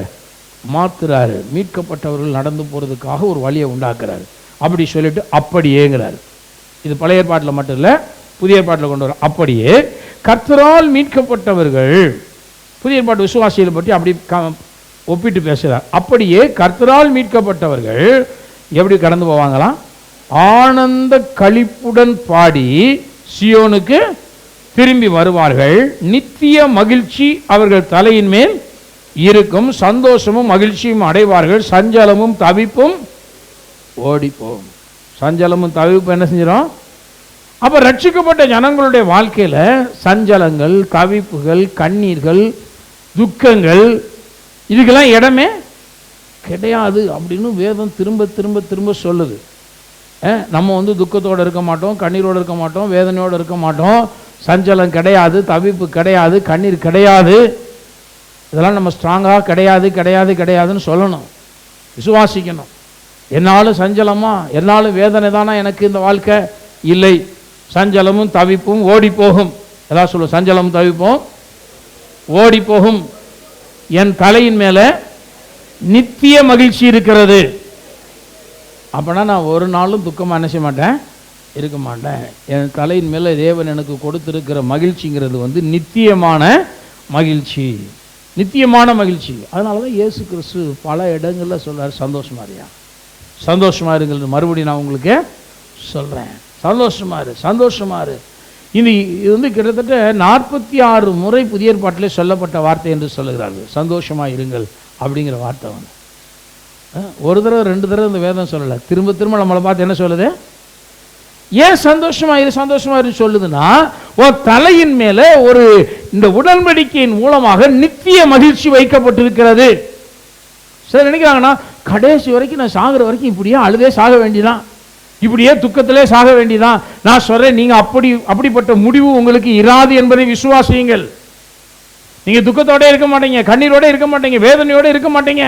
மாற்றுறாரு. மீட்கப்பட்டவர்கள் நடந்து போகிறதுக்காக ஒரு வழியை உண்டாக்குறாரு. அப்படி சொல்லிட்டு அப்படியேங்கிறாரு. இது பழைய ஏற்பாட்டில் மட்டும் இல்லை, புதிய ஏற்பாட்டில் கொண்டு வர. அப்படியே கர்த்தரால் மீட்கப்பட்டவர்கள், புதிய ஏற்பாட்டு விசுவாசிகளை பற்றி அப்படி ஒப்பிட்டு பேசுகிறார். அப்படியே கர்த்தரால் மீட்கப்பட்டவர்கள் எப்படி கடந்து போவாங்களாம்? ஆனந்த களிப்புடன் பாடி சியோனுக்கு திரும்பி வருவார்கள். நித்திய மகிழ்ச்சி அவர்கள் தலையின் மேல் இருக்கும், சந்தோஷமும் மகிழ்ச்சியும் அடைவார்கள், சஞ்சலமும் தவிப்பும் ஓடிப்போம். சஞ்சலமும் தவிப்பும் என்ன செஞ்சிடும்? அப்ப ரட்சிக்கப்பட்ட ஜனங்களுடைய வாழ்க்கையில சஞ்சலங்கள், தவிப்புகள், கண்ணீர்கள் துக்கங்கள், இதுக்கெல்லாம் இடமே கிடையாது அப்படின்னு வேதம் திரும்ப திரும்ப திரும்ப சொல்லுது. நம்ம துக்கத்தோடு இருக்க மாட்டோம், கண்ணீரோடு இருக்க மாட்டோம், வேதனையோடு இருக்க மாட்டோம், சஞ்சலம் கிடையாது, தவிப்பு கிடையாது, கண்ணீர் கிடையாது. இதெல்லாம் நம்ம ஸ்ட்ராங்காக கிடையாது கிடையாது கிடையாதுன்னு சொல்லணும், விசுவாசிக்கணும். என்னாலும் சஞ்சலமா, என்னாலும் வேதனை தானா எனக்கு இந்த வாழ்க்கை? இல்லை, சஞ்சலமும் தவிப்பும் ஓடி போகும். எல்லாம் சொல்லும், சஞ்சலமும் தவிப்பும் ஓடி போகும். என் தலையின் மேலே நித்திய மகிழ்ச்சி இருக்கிறது. அப்பனா நான் ஒரு நாளும் துக்கமாக நினைச்ச மாட்டேன், இருக்க மாட்டேன். என் தலையின் மேலே தேவன் எனக்கு கொடுத்திருக்கிற மகிழ்ச்சிங்கிறது நித்தியமான மகிழ்ச்சி, நித்தியமான மகிழ்ச்சி. அதனால தான் இயேசு கிறிஸ்து பல இடங்களில் சொல்றார், சந்தோஷமா இருயா, சந்தோஷமா இருங்கள். மறுபடியும் நான் உங்களுக்கு சொல்றேன், சந்தோஷமா இரு, சந்தோஷமா இரு. இது கிட்டத்தட்ட 46 முறை புதிய ஏற்பாட்டிலே சொல்லப்பட்ட வார்த்தை என்று சொல்லுகிறார்கள், சந்தோஷமா இருங்கள் அப்படிங்கிற வார்த்தை. ஒரு தடவை 2 தடவை இந்த வேதம் சொல்லலை, திரும்ப திரும்ப நம்மளை பார்த்து என்ன சொல்லுது? ஏன் சந்தோஷமா இரு, சந்தோஷமா இரு சொல்லுதுன்னா, உன் தலையின் மேலே இந்த உடன்படிக்கையின் மூலமாக நித்திய மகிழ்ச்சி வைக்கப்பட்டிருக்கிறது. சிலர் நினைக்கிறாங்கன்னா, கடைசி வரைக்கும் நான் சாகிற வரைக்கும் இப்படியே அழுதே சாக வேண்டியதான், இப்படியே துக்கத்திலே சாக வேண்டியதான். நான் சொல்றேன், நீங்க அப்படிப்பட்ட முடிவு உங்களுக்கு இராது என்பதை விசுவாசியுங்கள். நீங்க துக்கத்தோட இருக்க மாட்டீங்க, கண்ணீரோட இருக்க மாட்டீங்க, வேதனையோட இருக்க மாட்டீங்க.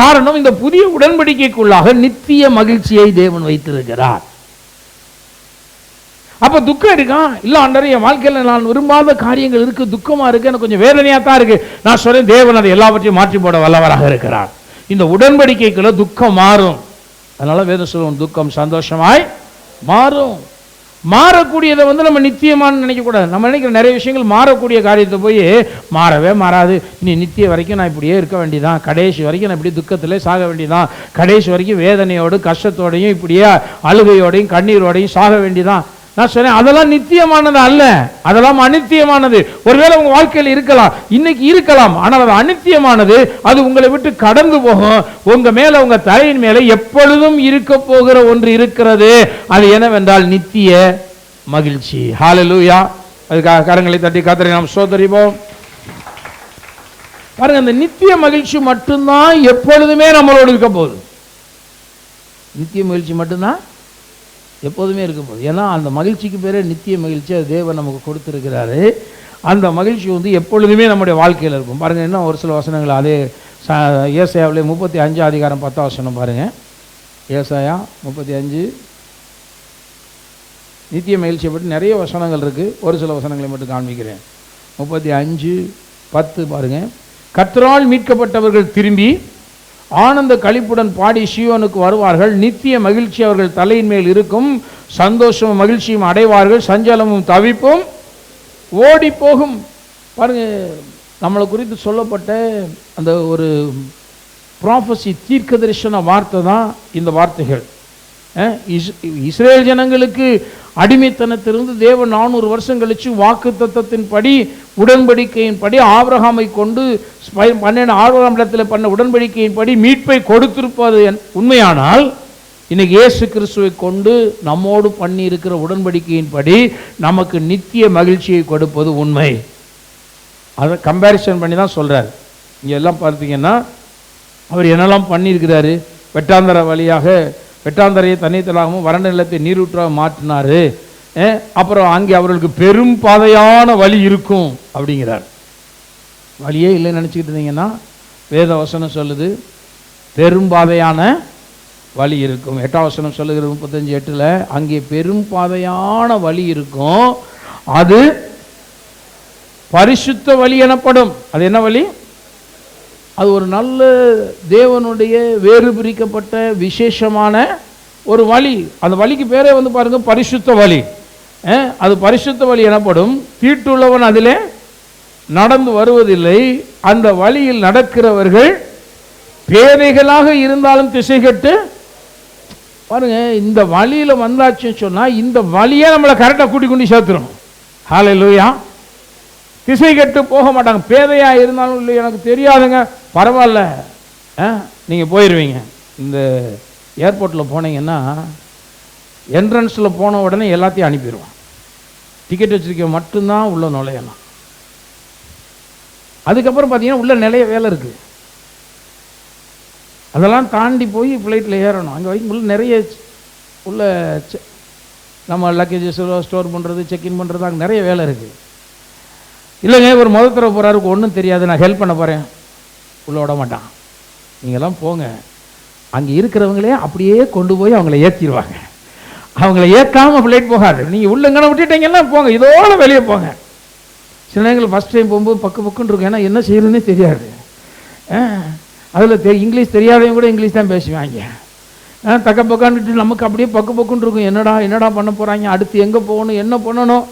காரணம், இந்த புதிய உடன்படிக்கைக்குள்ளாக நித்திய மகிழ்ச்சியை தேவன் வைத்திருக்கிறார். அப்ப துக்கம் இருக்கான் இல்ல, ஆண்டவரே என் வாழ்க்கையில நான் விரும்பாத காரியங்கள் இருக்கு, துக்கமா இருக்கு, எனக்கு கொஞ்சம் வேதனையா தான் இருக்கு. நான் சொல்றேன், தேவன் அதை எல்லாவற்றையும் மாற்றி போட வல்லவராக இருக்கிறார். இந்த உடன்படிக்கைக்குள்ள துக்கம் மாறும். அதனால வேதம் சொல்லுவோம், துக்கம் சந்தோஷமாய் மாறும். மாறக்கூடியதை நம்ம நித்தியமானு நினைக்க கூடாது. நம்ம நினைக்கிற நிறைய விஷயங்கள் மாறக்கூடிய காரியத்தை போய் மாறவே மாறாது, இனி நித்திய வரைக்கும் நான் இப்படியே இருக்க வேண்டியதான், கடைசி வரைக்கும் நான் இப்படி துக்கத்திலே சாக வேண்டியதான், கடைசி வரைக்கும் வேதனையோடு கஷ்டத்தோடையும் இப்படியே அழுகையோடையும் கண்ணீரோடையும் சாக வேண்டியதான். நான் சொன்னேன், அதெல்லாம் நித்தியமானது அல்ல, அதெல்லாம் அனித்தியமானது. ஒருவேளை உங்க வாழ்க்கையில் இருக்கலாம், இன்னைக்கு இருக்கலாம், ஆனால் அது அனித்தியமானது. அது உங்களை விட்டு கடந்து போகும். உங்க மேல, உங்க தலையின் மேல எப்பொழுதும் இருக்க போகிற ஒன்று இருக்கிறது. அது என்னவென்றால் நித்திய மகிழ்ச்சி. ஹல்லேலூயா. அதுக்காக கரங்களை தட்டி கர்த்தரை நாம் ஸ்தோத்திரிப்போம். பாருங்க, அந்த நித்திய மகிழ்ச்சி மட்டும்தான் எப்பொழுதுமே நம்மளோடு இருக்க போகுது. நித்திய மகிழ்ச்சி மட்டும்தான் எப்போதுமே இருக்க போகுது. ஏன்னா அந்த மகிழ்ச்சிக்கு பேரே நித்திய மகிழ்ச்சி. அது தேவன் நமக்கு கொடுத்துருக்கிறாரு. அந்த மகிழ்ச்சி எப்பொழுதுமே நம்முடைய வாழ்க்கையில் இருக்கும். பாருங்கள், இன்னும் ஒரு சில வசனங்கள் அதே ஏசாயாவிலே 35 அதிகாரம் 10 வசனம் பாருங்கள். ஏசாயா 35 நித்திய மகிழ்ச்சியை பற்றி நிறைய வசனங்கள் இருக்குது, ஒரு சில வசனங்களை மட்டும் காண்பிக்கிறேன். 35:10 பாருங்கள். கர்த்தரால் மீட்கப்பட்டவர்கள் திரும்பி ஆனந்த களிப்புடன் பாடி சீயோனுக்கு வருவார்கள். நித்திய மகிழ்ச்சி அவர்கள் தலையின் மேல் இருக்கும். சந்தோஷமும் மகிழ்ச்சியும் அடைவார்கள். சஞ்சலமும் தவிப்பும் ஓடி போகும். பாருங்க, நம்மளை குறித்து சொல்லப்பட்ட அந்த ஒரு ப்ராஃபஸி, தீர்க்க தரிசன வார்த்தை தான் இந்த வார்த்தைகள். இஸ்ரேல் ஜனங்களுக்கு அடிமைத்தனத்திலிருந்து தேவன் 400 வருஷம் கழிச்சு வாக்கு தத்தத்தின்படி, உடன்படிக்கையின்படி ஆபிரகாமை கொண்டு ஆபிரகாம் இடத்தில் பண்ண உடன்படிக்கையின்படி மீட்பை கொடுத்திருப்பது உண்மையானால், இன்னைக்கு இயேசு கிறிஸ்துவை கொண்டு நம்மோடு பண்ணி இருக்கிற உடன்படிக்கையின்படி நமக்கு நித்திய மகிழ்ச்சியை கொடுப்பது உண்மை. அதை கம்பேரிசன் பண்ணி தான் சொல்றார். இங்க எல்லாம் பார்த்தீங்கன்னா, அவர் என்னெல்லாம் பண்ணியிருக்கிறாரு. வெட்டாந்தர வழியாக வெட்டாந்தரையை தண்ணீத்தலாகவும் வறண்ட நிலத்தை நீரூற்றாக மாற்றினாரு. அப்புறம் அங்கே அவர்களுக்கு பெரும் பாதையான வழி இருக்கும் அப்படிங்கிறார். வழியே இல்லைன்னு நினச்சிக்கிட்டு இருந்தீங்கன்னா, வேத வசனம் சொல்லுது பெரும் பாதையான வழி இருக்கும். 8ஆம் வசனம் சொல்லுகிறது 35:8, அங்கே பெரும் பாதையான வழி இருக்கும். அது பரிசுத்த வழி எனப்படும். அது என்ன வழி? அது ஒரு நல்ல தேவனுடைய வேறு பிரிக்கப்பட்ட விசேஷமான ஒரு வழி. அந்த வழிக்கு பேரே பாருங்க, பரிசுத்த வழி. அது பரிசுத்த வழி எனப்படும். தீட்டுள்ளவன் அதிலே நடந்து வருவதில்லை. அந்த வழியில் நடக்கிறவர்கள் பேதைகளாக இருந்தாலும் திசை கட்டு. பாருங்க, இந்த வழியில வந்தாச்சுன்னு சொன்னா இந்த வழியை நம்மளை கரெக்டாக கூட்டி கொண்டு சேர்த்துரும். ஹல்லேலூயா. திசை கட்டு போக மாட்டாங்க. பேதையா இருந்தாலும் இல்லை, எனக்கு தெரியாதுங்க, பரவாயில்ல, நீங்கள் போயிடுவீங்க. இந்த ஏர்போர்ட்டில் போனீங்கன்னா என்ட்ரன்ஸில் போன உடனே எல்லாத்தையும் அனுப்பிடுவான். டிக்கெட் வச்சிருக்க மட்டும்தான் உள்ள நுழையலாம். அதுக்கப்புறம் பார்த்தீங்கன்னா உள்ள நிறைய வேலை இருக்குது. அதெல்லாம் தாண்டி போய் ஃப்ளைட்டில் ஏறணும். அங்கே வரைக்கும் உள்ள நிறைய உள்ள நம்ம லக்கேஜஸ் ஸ்டோர் பண்ணுறது, செக்இன் பண்ணுறது, அங்கே நிறைய வேலை இருக்குது. இல்லைங்க ஒரு முதல் தடவை போகிறாருக்கு ஒன்றும் தெரியாது, நான் ஹெல்ப் பண்ண போகிறேன், உள்ளே விட மாட்டான். நீங்கள்லாம் போங்க, அங்கே இருக்கிறவங்களே அப்படியே கொண்டு போய் அவங்கள ஏற்றிடுவாங்க. அவங்கள ஏற்காமல் ஃப்ளைட் போகாது. நீங்கள் உள்ள எங்கே விட்டுட்டீங்கன்னா போங்க, இதோட வெளியே போங்க. சில நேரங்கள் ஃபஸ்ட் டைம் போகும்போது பக்குன்னு இருக்கும், ஏன்னா என்ன செய்யணுன்னே தெரியாது. அதில் இங்கிலீஷ் தெரியாதவங்க கூட இங்கிலீஷ் தான் பேசுவாங்க. தக்க பக்கான்ட்டு நமக்கு அப்படியே பக்குன்னு இருக்கும், என்னடா பண்ண போகிறாங்க, அடுத்து எங்கே போகணும், என்ன பண்ணணும்,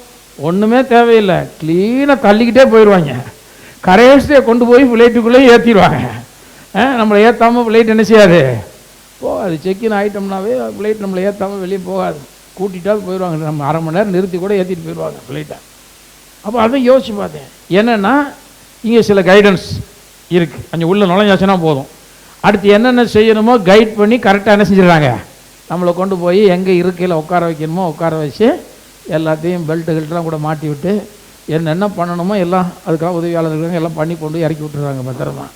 ஒன்றுமே தேவையில்லை, க்ளீனாக தள்ளிக்கிட்டே போயிடுவாங்க. கரையேஸ்டே கொண்டு போய் ஃப்ளைட்டுக்குள்ளேயே ஏற்றிடுவாங்க. நம்மளை ஏற்றாமல் ஃப்ளைட் என்ன செய்யாது, போகாது. செக்இன் ஆகிட்டோம்னாவே ஃப்ளைட் நம்மளை ஏற்றாமல் வெளியே போகாது, கூட்டிகிட்டாவது போயிடுவாங்க. நம்ம அரை மணி நேரம் நிறுத்தி கூட ஏற்றிட்டு போயிடுவாங்க ஃப்ளைட்டை. அப்போ அதை யோசிச்சு பார்த்தேன், என்னென்னா இங்கே சில கைடன்ஸ் இருக்குது. அங்கே உள்ள நுழைஞ்சாச்சுன்னா போதும், அடுத்து என்னென்ன செய்யணுமோ கைட் பண்ணி கரெக்டாக என்ன செஞ்சிடறாங்க, நம்மளை கொண்டு போய் எங்கே இருக்கையில் உட்கார வைக்கணுமோ உட்கார வச்சு எல்லாத்தையும் பெல்ட்டுகள்லாம் கூட மாட்டி விட்டு என்னென்ன பண்ணணுமோ எல்லாம் அதுக்காக உதவியாளர்கள் எல்லாம் பண்ணி கொண்டு இறக்கி விட்டுறாங்க பத்திரமா.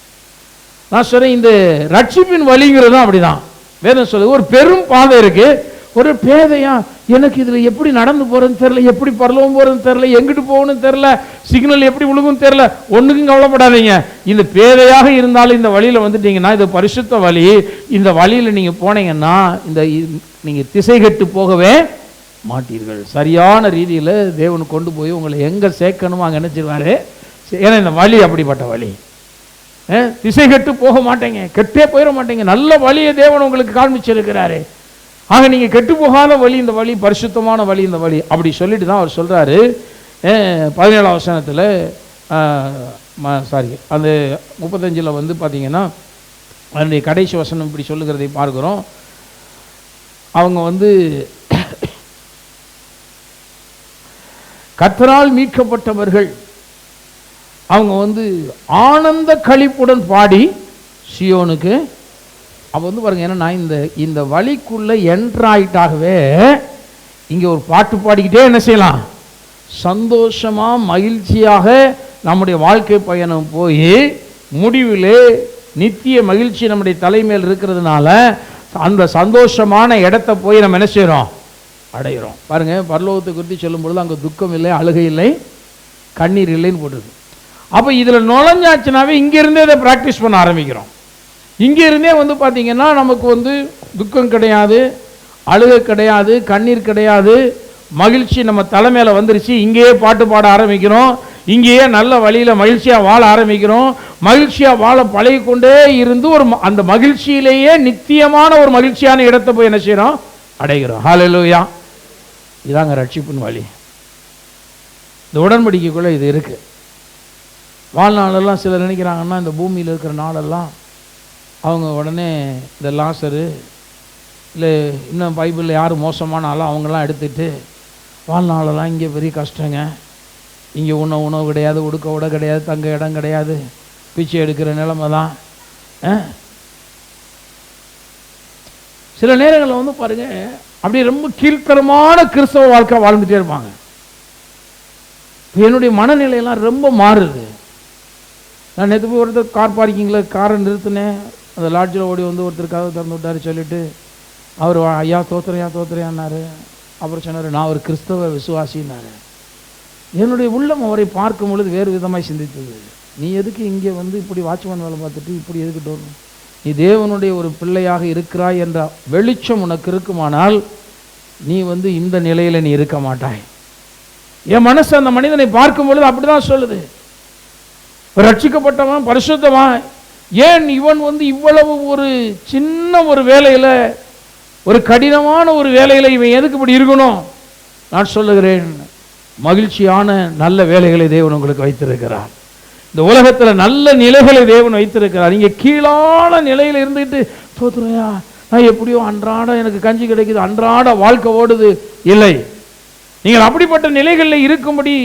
நான் சொல்கிறேன், இந்த ரட்சிப்பின் வழிங்கிறதும் அப்படி தான். வேதம் சொல்லுது, ஒரு பெரும் பாதை இருக்குது, ஒரு பேதையா எனக்கு இதில் எப்படி நடந்து போகிறதுன்னு தெரில, எப்படி பரலவும் போகிறதுன்னு தெரில, எங்கிட்டு போகணும்னு தெரில, சிக்னல் எப்படி விழுகும் தெரில, ஒன்றுக்கும் கவலைப்படாதீங்க. இந்த பேதையாக இருந்தாலும் இந்த வழியில் வந்துட்டீங்கன்னா, இது பரிசுத்த வழி, இந்த வழியில் நீங்கள் போனீங்கன்னா இந்த நீங்கள் திசை கெட்டு போகவே மாட்டீர்கள். சரியான ரீதியில் தேவன் கொண்டு போய் உங்களை எங்கே சேர்க்கணுமோ அங்கே நினச்சிடுவார். ஏன்னா இந்த வழி அப்படிப்பட்ட வழி, திசை கெட்டு போக மாட்டேங்க, கெட்டே போயிட மாட்டேங்க, நல்ல வழியை தேவன் உங்களுக்கு காண்பிச்சிருக்கிறாரு. ஆக நீங்கள் கெட்டு போகாத வழி இந்த வழி, பரிசுத்தமான வழி இந்த வழி, அப்படி சொல்லிட்டு தான் அவர் சொல்கிறாரு 17ஆம் வசனத்தில், சாரி அந்த 35 வந்து பார்த்தீங்கன்னா அதனுடைய கடைசி வசனம் இப்படி சொல்லுகிறதை பார்க்குறோம். அவங்க வந்து கர்த்தரால் மீட்கப்பட்டவர்கள் அவங்க வந்து ஆனந்த களிப்புடன் பாடி சியோனுக்கு. அப்போ வந்து பாருங்க, ஏன்னா நான் இந்த வழிக்குள்ளே என்ட்ராயிட்டாகவே இங்கே ஒரு பாட்டு பாடிக்கிட்டே என்ன செய்யலாம், சந்தோஷமாக மகிழ்ச்சியாக நம்முடைய வாழ்க்கை பயணம் போய் முடிவில் நித்திய மகிழ்ச்சி நம்முடைய தலைமையில் இருக்கிறதுனால அந்த சந்தோஷமான இடத்த போய் நம்ம என்ன செய்கிறோம், அடைகிறோம். பாருங்கள், பரலோகத்தை குறித்து சொல்லும் பொழுது அங்கே துக்கம் இல்லை, அழுகை இல்லை, கண்ணீர் இல்லைன்னு போட்டுருக்கு. அப்போ இதில் நுழைஞ்சாச்சுனாவே இங்கேருந்தே இதை ப்ராக்டிஸ் பண்ண ஆரம்பிக்கிறோம். இங்கேருந்தே வந்து பார்த்திங்கன்னா நமக்கு வந்து துக்கம் கிடையாது, அழுகை கிடையாது, கண்ணீர் கிடையாது, மகிழ்ச்சி நம்ம தலைமையில் வந்துருச்சு. இங்கேயே பாட்டு பாட ஆரம்பிக்கிறோம், இங்கேயே நல்ல வழியில் மகிழ்ச்சியாக வாழ ஆரம்பிக்கிறோம். மகிழ்ச்சியாக வாழ பழகிக்கொண்டே இருந்து ஒரு அந்த மகிழ்ச்சியிலேயே நித்தியமான ஒரு மகிழ்ச்சியான இடத்தை போய் என்ன செய்கிறோம், அடைகிறோம். ஹல்லேலூயா. இதாங்க ரட்சிப்பின் வழி. இந்த உடன்படிக்கைக்குள்ளே இது இருக்குது. வாழ்நாளெல்லாம் சிலர் நினைக்கிறாங்கன்னா இந்த பூமியில் இருக்கிற நாளெல்லாம் அவங்க உடனே இந்த லாசரு இல்லை இன்னும் பைபிளில் யார் மோசமான ஆளோ அவங்கெல்லாம் எடுத்துகிட்டு வாழ்நாளெல்லாம் இங்கே பெரிய கஷ்டங்க, இங்கே உணவு கிடையாது, உடுக்க உட கிடையாது, தங்க இடம் கிடையாது, பிச்சை எடுக்கிற நிலைமை தான். சில நேரங்களில் வந்து பாருங்கள் அப்படியே ரொம்ப கீழ்த்தரமான கிறிஸ்தவ வாழ்க்கை வாழ்ந்துகிட்டே இருப்பாங்க. என்னுடைய மனநிலையெல்லாம் ரொம்ப மாறுது. நான் நேற்று போய் ஒருத்தர் கார் பார்க்கிங்கில் காரை நிறுத்தினேன், அந்த லாட்ஜில் ஓடி வந்து ஒருத்தருக்காக திறந்து விட்டார். சொல்லிவிட்டு அவர் ஐயா தோத்துறையான்னாரு. அப்புறம் சொன்னார், நான் ஒரு கிறிஸ்தவ விசுவாசின்னாரு. என்னுடைய உள்ளம் அவரை பார்க்கும் பொழுது வேறு விதமாக சிந்தித்தது. நீ எதுக்கு இங்கே வந்து இப்படி வாட்ச்மேன் வேலை பார்த்துட்டு இப்படி எதுக்கிட்டு வரணும், நீ தேவனுடைய ஒரு பிள்ளையாக இருக்கிறாய் என்ற வெளிச்சம் உனக்கு இருக்குமானால் நீ வந்து இந்த நிலையில் நீ இருக்க மாட்டாய். என் மனசு அந்த மனிதனை பார்க்கும் பொழுது அப்படிதான் சொல்லுது. ரட்சிக்கப்பட்டவன், பரிசுத்தவன், ஏன் இவன் வந்து இவ்வளவு ஒரு சின்ன ஒரு வேலையில், ஒரு கடினமான ஒரு வேலையில் இவன் எதுக்கு இப்படி இருக்கணும்? நான் சொல்லுகிறேன், மகிழ்ச்சியான நல்ல வேலைகளை தேவன் உங்களுக்கு வைத்திருக்கிறார். இந்த உலகத்தில் நல்ல நிலைகளை தேவன் வைத்திருக்கிறார். நீங்கள் கீழான நிலையில் இருந்துட்டு தோத்துறையா நான் எப்படியோ அன்றாட எனக்கு கஞ்சி கிடைக்குது, அன்றாட வாழ்க்கை ஓடுது, இல்லை. நீங்கள் அப்படிப்பட்ட நிலைகளில் இருக்கும்படி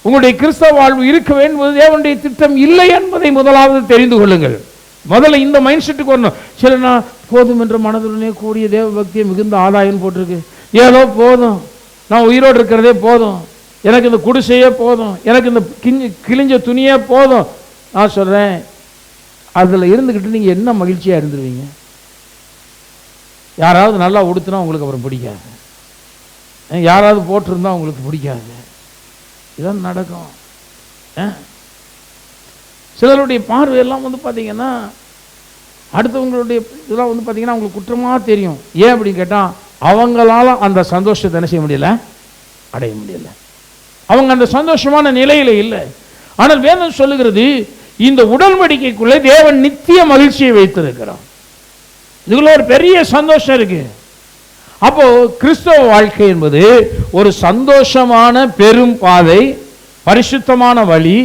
உங்களுடைய கிறிஸ்தவ வாழ்வு இருக்க வேண்டும் தேவனுடைய திட்டம் இல்லை என்பதை முதலாவது தெரிந்து கொள்ளுங்கள். முதல்ல இந்த மைண்ட் செட்டுக்கு வரணும். சில நான் போதும் என்ற மனதுடனே கூடிய தேவ பக்தியை மிகுந்த ஆதாயம் போட்டிருக்கு, ஏதோ போதும், நான் உயிரோடு இருக்கிறதே போதும், எனக்கு இந்த குடிசையே போதும், எனக்கு இந்த கிழிஞ்ச துணியே போதும். நான் சொல்கிறேன், அதில் இருந்துக்கிட்டு நீங்கள் என்ன மகிழ்ச்சியாக இருந்துருவீங்க? யாராவது நல்லா உடுத்துனா உங்களுக்கு அப்புறம் பிடிக்காது, யாராவது போட்டிருந்தா உங்களுக்கு பிடிக்காது. இதான் நடக்கும். சிலருடைய பார்வையெல்லாம் வந்து பார்த்தீங்கன்னா, அடுத்தவங்களுடைய இதெல்லாம் வந்து பார்த்தீங்கன்னா அவங்களுக்கு குற்றமாக தெரியும். ஏன் அப்படின்னு கேட்டால், அவங்களால அந்த சந்தோஷத்தை என்ன செய்ய முடியல, அடைய முடியல. அவங்க அந்த சந்தோஷமான நிலையில இல்லை. ஆனால் வேதம் சொல்லுகிறது, இந்த உடன்படிக்கைக்குள்ளே தேவன் நித்திய மகிழ்ச்சியை வைத்திருக்கிறார். இதுக்குள்ள ஒரு பெரிய சந்தோஷம் இருக்கு. அப்போ கிறிஸ்தவ வாழ்க்கை என்பது ஒரு சந்தோஷமான பெரும் பாதை, பரிசுத்தமான வழி.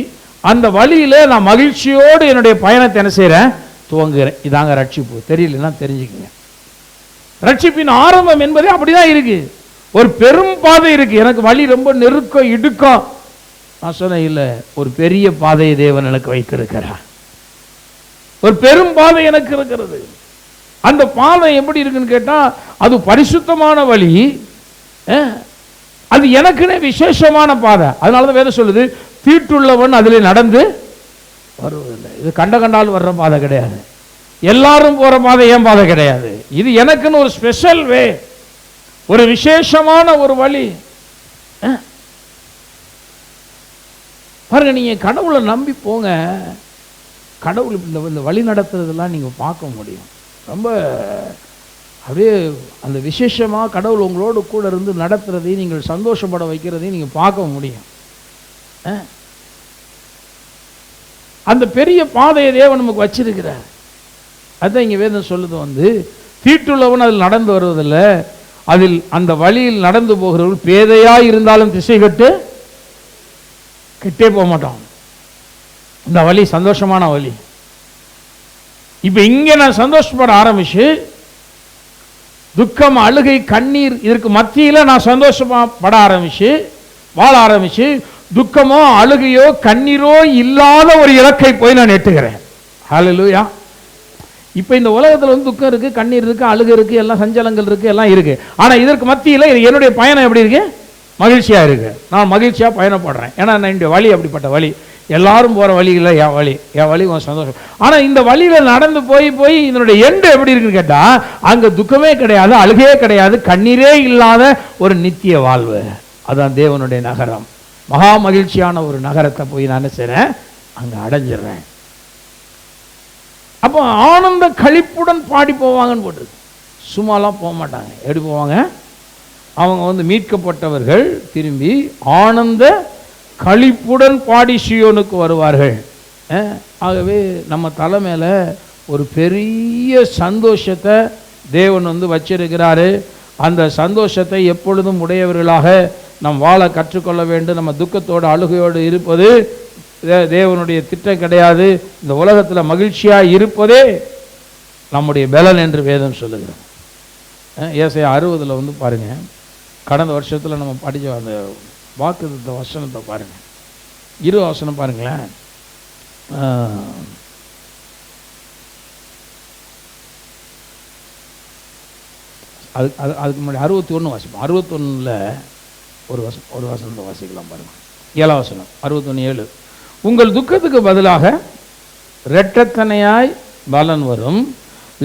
அந்த வழியில நான் மகிழ்ச்சியோடு என்னுடைய பயணத்தை என்ன செய்யறேன், துவங்குகிறேன். இதாங்க ரட்சிப்பு. தெரியலன்னா தெரிஞ்சுக்கங்க. ரட்சிப்பின் ஆரம்பம் என்பதே அப்படிதான் இருக்கு. ஒரு பெரும் பாதை இருக்கு. எனக்கு வழி ரொம்ப நெருக்கம் இடுக்கம். நான் சொன்னேன், இல்லை, ஒரு பெரிய பாதையை தேவன் எனக்கு வைத்திருக்கிறார். ஒரு பெரும் பாதை எனக்கு இருக்கிறது. அந்த பாதை எப்படி இருக்குன்னு கேட்டா, அது பரிசுத்தமான வழி, அது எனக்குன்னே விசேஷமான பாதை. அதனாலதான் வேதம் சொல்லுது, தீட்டுள்ளவன் அதில் நடந்து வருவதில்லை. இது கண்டால் வர்ற பாதை கிடையாது, எல்லாரும் போற பாதை ஏன் பாதை கிடையாது. இது எனக்குன்னு ஒரு ஸ்பெஷல் வே, ஒரு விசேஷமான ஒரு வழி. பாருங்க, நீங்க கடவுளை நம்பி போங்க, கடவுள் இந்த வழி நடத்துறதெல்லாம் நீங்க பார்க்க முடியும். ரொம்ப அப்படியே அந்த விசேஷமா கடவுள் உங்களோடு கூட இருந்து நடத்துறதையும் நீங்கள் சந்தோஷப்பட வைக்கிறதையும் நீங்க பார்க்க முடியும். அந்த பெரிய பாதையை தேவன் நமக்கு வச்சிருக்கிறார். அதுதான் இங்க வேதம் சொல்லுது, வந்து தீட்டுள்ளவன் அதில் நடந்து வருவதில்லை, அதில் அந்த வழியில் நடந்து போகிறவர்கள் பேதையாய் இருந்தாலும் திசை கெட்டே போக மாட்டான். இந்த வழி சந்தோஷமான வழி. இப்ப இங்க நான் சந்தோஷப்பட ஆரம்பிச்சு, துக்கம், அழுகை, கண்ணீர் இதற்கு மத்தியில நான் சந்தோஷப்பட ஆரம்பிச்சு வாழ ஆரம்பிச்சு, துக்கமோ அழுகையோ கண்ணீரோ இல்லாத ஒரு இலக்கை போய் நான் எட்டுகிறேன். ஹல்லேலூயா. இப்ப இந்த உலகத்துல வந்து துக்கம் இருக்கு, கண்ணீர் இருக்கு, அழுகை இருக்கு, எல்லாம் சஞ்சலங்கள் இருக்கு, எல்லாம் இருக்கு. ஆனா இதற்கு மத்தியில என்னுடைய பயணம் எப்படி இருக்கு, மகிழ்ச்சியா இருக்கு. நான் மகிழ்ச்சியா பயணப்படுறேன். ஏன்னா என்னுடைய வழி அப்படிப்பட்ட வழி. எல்லாரும் போற வழி இல்லை என் வழி, என் வழி சந்தோஷம். ஆனா இந்த வழியில நடந்து போய் போய் இதனுடைய எண்டு எப்படி இருக்குன்னு கேட்டா, அங்க துக்கமே கிடையாது, அழுகையே கிடையாது, கண்ணீரே இல்லாத ஒரு நித்திய வாழ்வு. அதான் தேவனுடைய நகரம். மகா மகிழ்ச்சியான ஒரு நகரத்தை போய் நான் என்ன செய்றேன், அங்க அடைஞ்சிடுறேன். அப்போ ஆனந்த களிப்புடன் பாடி போவாங்கன்னு போட்டிருக்கு. சும்மாலாம் போக மாட்டாங்க. எப்படி போவாங்க, அவங்க வந்து மீட்கப்பட்டவர்கள் திரும்பி ஆனந்த களிப்புடன் பாடி சீயோனுக்கு வருவார்கள். ஆகவே நம்ம தலை மேல ஒரு பெரிய சந்தோஷத்தை தேவன் வந்து வச்சிருக்கிறாரு. அந்த சந்தோஷத்தை எப்பொழுதும் உடையவர்களாக நாம் வாழ கற்றுக்கொள்ள வேண்டும். நம்ம துக்கத்தோடு அழுகையோடு இருப்பது தேவனுடைய திட்டம் கிடையாது. இந்த உலகத்தில் மகிழ்ச்சியாக இருப்பதே நம்முடைய பலன் என்று வேதம் சொல்லுகிறோம். ஏசாயா 60 வந்து பாருங்க, கடந்த வருஷத்தில் நம்ம படித்த அந்த வாக்குத்தத்த வசனத்தை பாருங்க, 20 வசனம் பாருங்களேன். அதுக்கு முன்னாடி 61 வாசிப்போம். 61ல் ஒரு வசனத்தை வாசிக்கலாம் பாருங்க. 7 வசனம், 61:7. உங்கள் துக்கத்துக்கு பதிலாக இரட்டத்தனையாய் பலன் வரும்,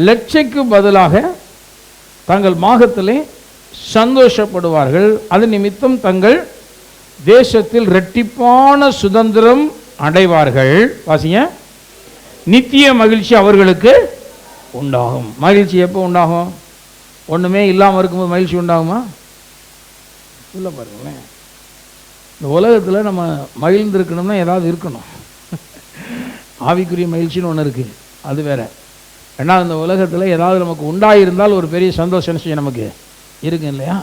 லட்சைக்கு பதிலாக தங்கள் மாகத்திலே சந்தோஷப்படுவார்கள், அது நிமித்தம் தங்கள் தேசத்தில் இரட்டிப்பான சுதந்திரம் அடைவார்கள். வாசிங்க, நித்திய மகிழ்ச்சி அவர்களுக்கு உண்டாகும். மகிழ்ச்சி எப்போ உண்டாகும்? ஒண்ணுமே இல்லாமல் இருக்கும்போது மகிழ்ச்சி உண்டாகுமா? இல்லை. பாருங்களேன், இந்த உலகத்தில் நம்ம மகிழ்ந்திருக்கணும்னா ஏதாவது இருக்கணும். ஆவிக்குரிய மகிழ்ச்சின்னு ஒன்று இருக்குது, அது வேற. ஏன்னா இந்த உலகத்தில் ஏதாவது நமக்கு உண்டாயிருந்தால் ஒரு பெரிய சந்தோஷம் நமக்கு இருக்கு இல்லையா?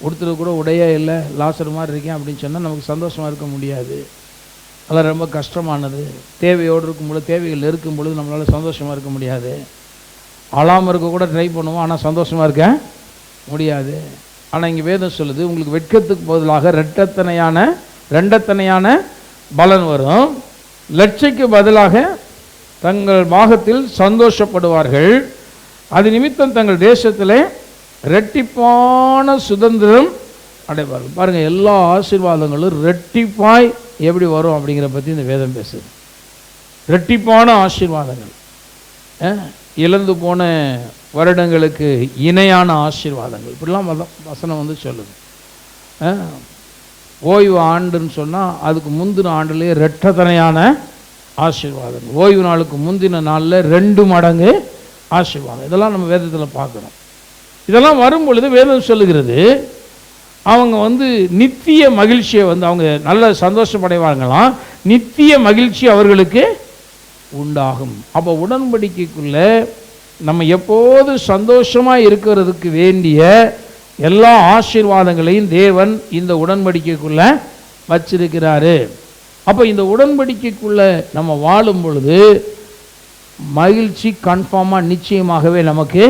ஒருத்தர் கூட உடையே இல்லை, லாசர் மாதிரி இருக்கேன் அப்படின்னு சொன்னால் நமக்கு சந்தோஷமாக இருக்க முடியாது. அதெல்லாம் ரொம்ப கஷ்டமானது. தேவையோடு இருக்கும் பொழுது, தேவைகள் இருக்கும் பொழுது நம்மளால் சந்தோஷமாக இருக்க முடியாது. அழாமல் இருக்க கூட ட்ரை பண்ணுவோம், ஆனால் சந்தோஷமாக இருக்க முடியாது. ஆனால் இங்கே வேதம் சொல்லுது, உங்களுக்கு வெட்கத்துக்கு பதிலாக ரெண்டத்தனையான பலன் வரும், லட்சைக்கு பதிலாக தங்கள் பாகத்தில் சந்தோஷப்படுவார்கள், அது நிமித்தம் தங்கள் தேசத்திலே இரட்டிப்பான சுதந்திரம் அடைவார்கள். பாருங்கள், எல்லா ஆசீர்வாதங்களும் ரெட்டிப்பாய் எப்படி வரும் அப்படிங்கிற பற்றி இந்த வேதம் பேசுது. ரெட்டிப்பான ஆசீர்வாதங்கள், இழந்து போன வருடங்களுக்கு இணையான ஆசீர்வாதங்கள், இப்படிலாம் வசனம் வந்து சொல்லுது. ஓய்வு ஆண்டுன்னு சொன்னால் அதுக்கு முந்தின ஆண்டுலேயே ரெட்டத்தனையான ஆசீர்வாதங்கள், ஓய்வு நாளுக்கு முந்தின நாளில் 2 மடங்கு ஆசீர்வாதம். இதெல்லாம் நம்ம வேதத்தில் பார்க்குறோம். இதெல்லாம் வரும் பொழுது வேதம் சொல்லுகிறது, அவங்க வந்து நித்திய மகிழ்ச்சியை வந்து அவங்க நல்ல சந்தோஷப்படைவாங்களாம், நித்திய மகிழ்ச்சி அவர்களுக்கு உண்டாகும். அப்போ உடன்படிக்கைக்குள்ள நம்ம எப்போது சந்தோஷமாக இருக்கிறதுக்கு வேண்டிய எல்லா ஆசீர்வாதங்களையும் தேவன் இந்த உடன்படிக்கைக்குள்ள வச்சிருக்கிறாரு. அப்போ இந்த உடன்படிக்கைக்குள்ள நம்ம வாழும் பொழுது மகிழ்ச்சி கன்ஃபார்மாக நிச்சயமாகவே நமக்கு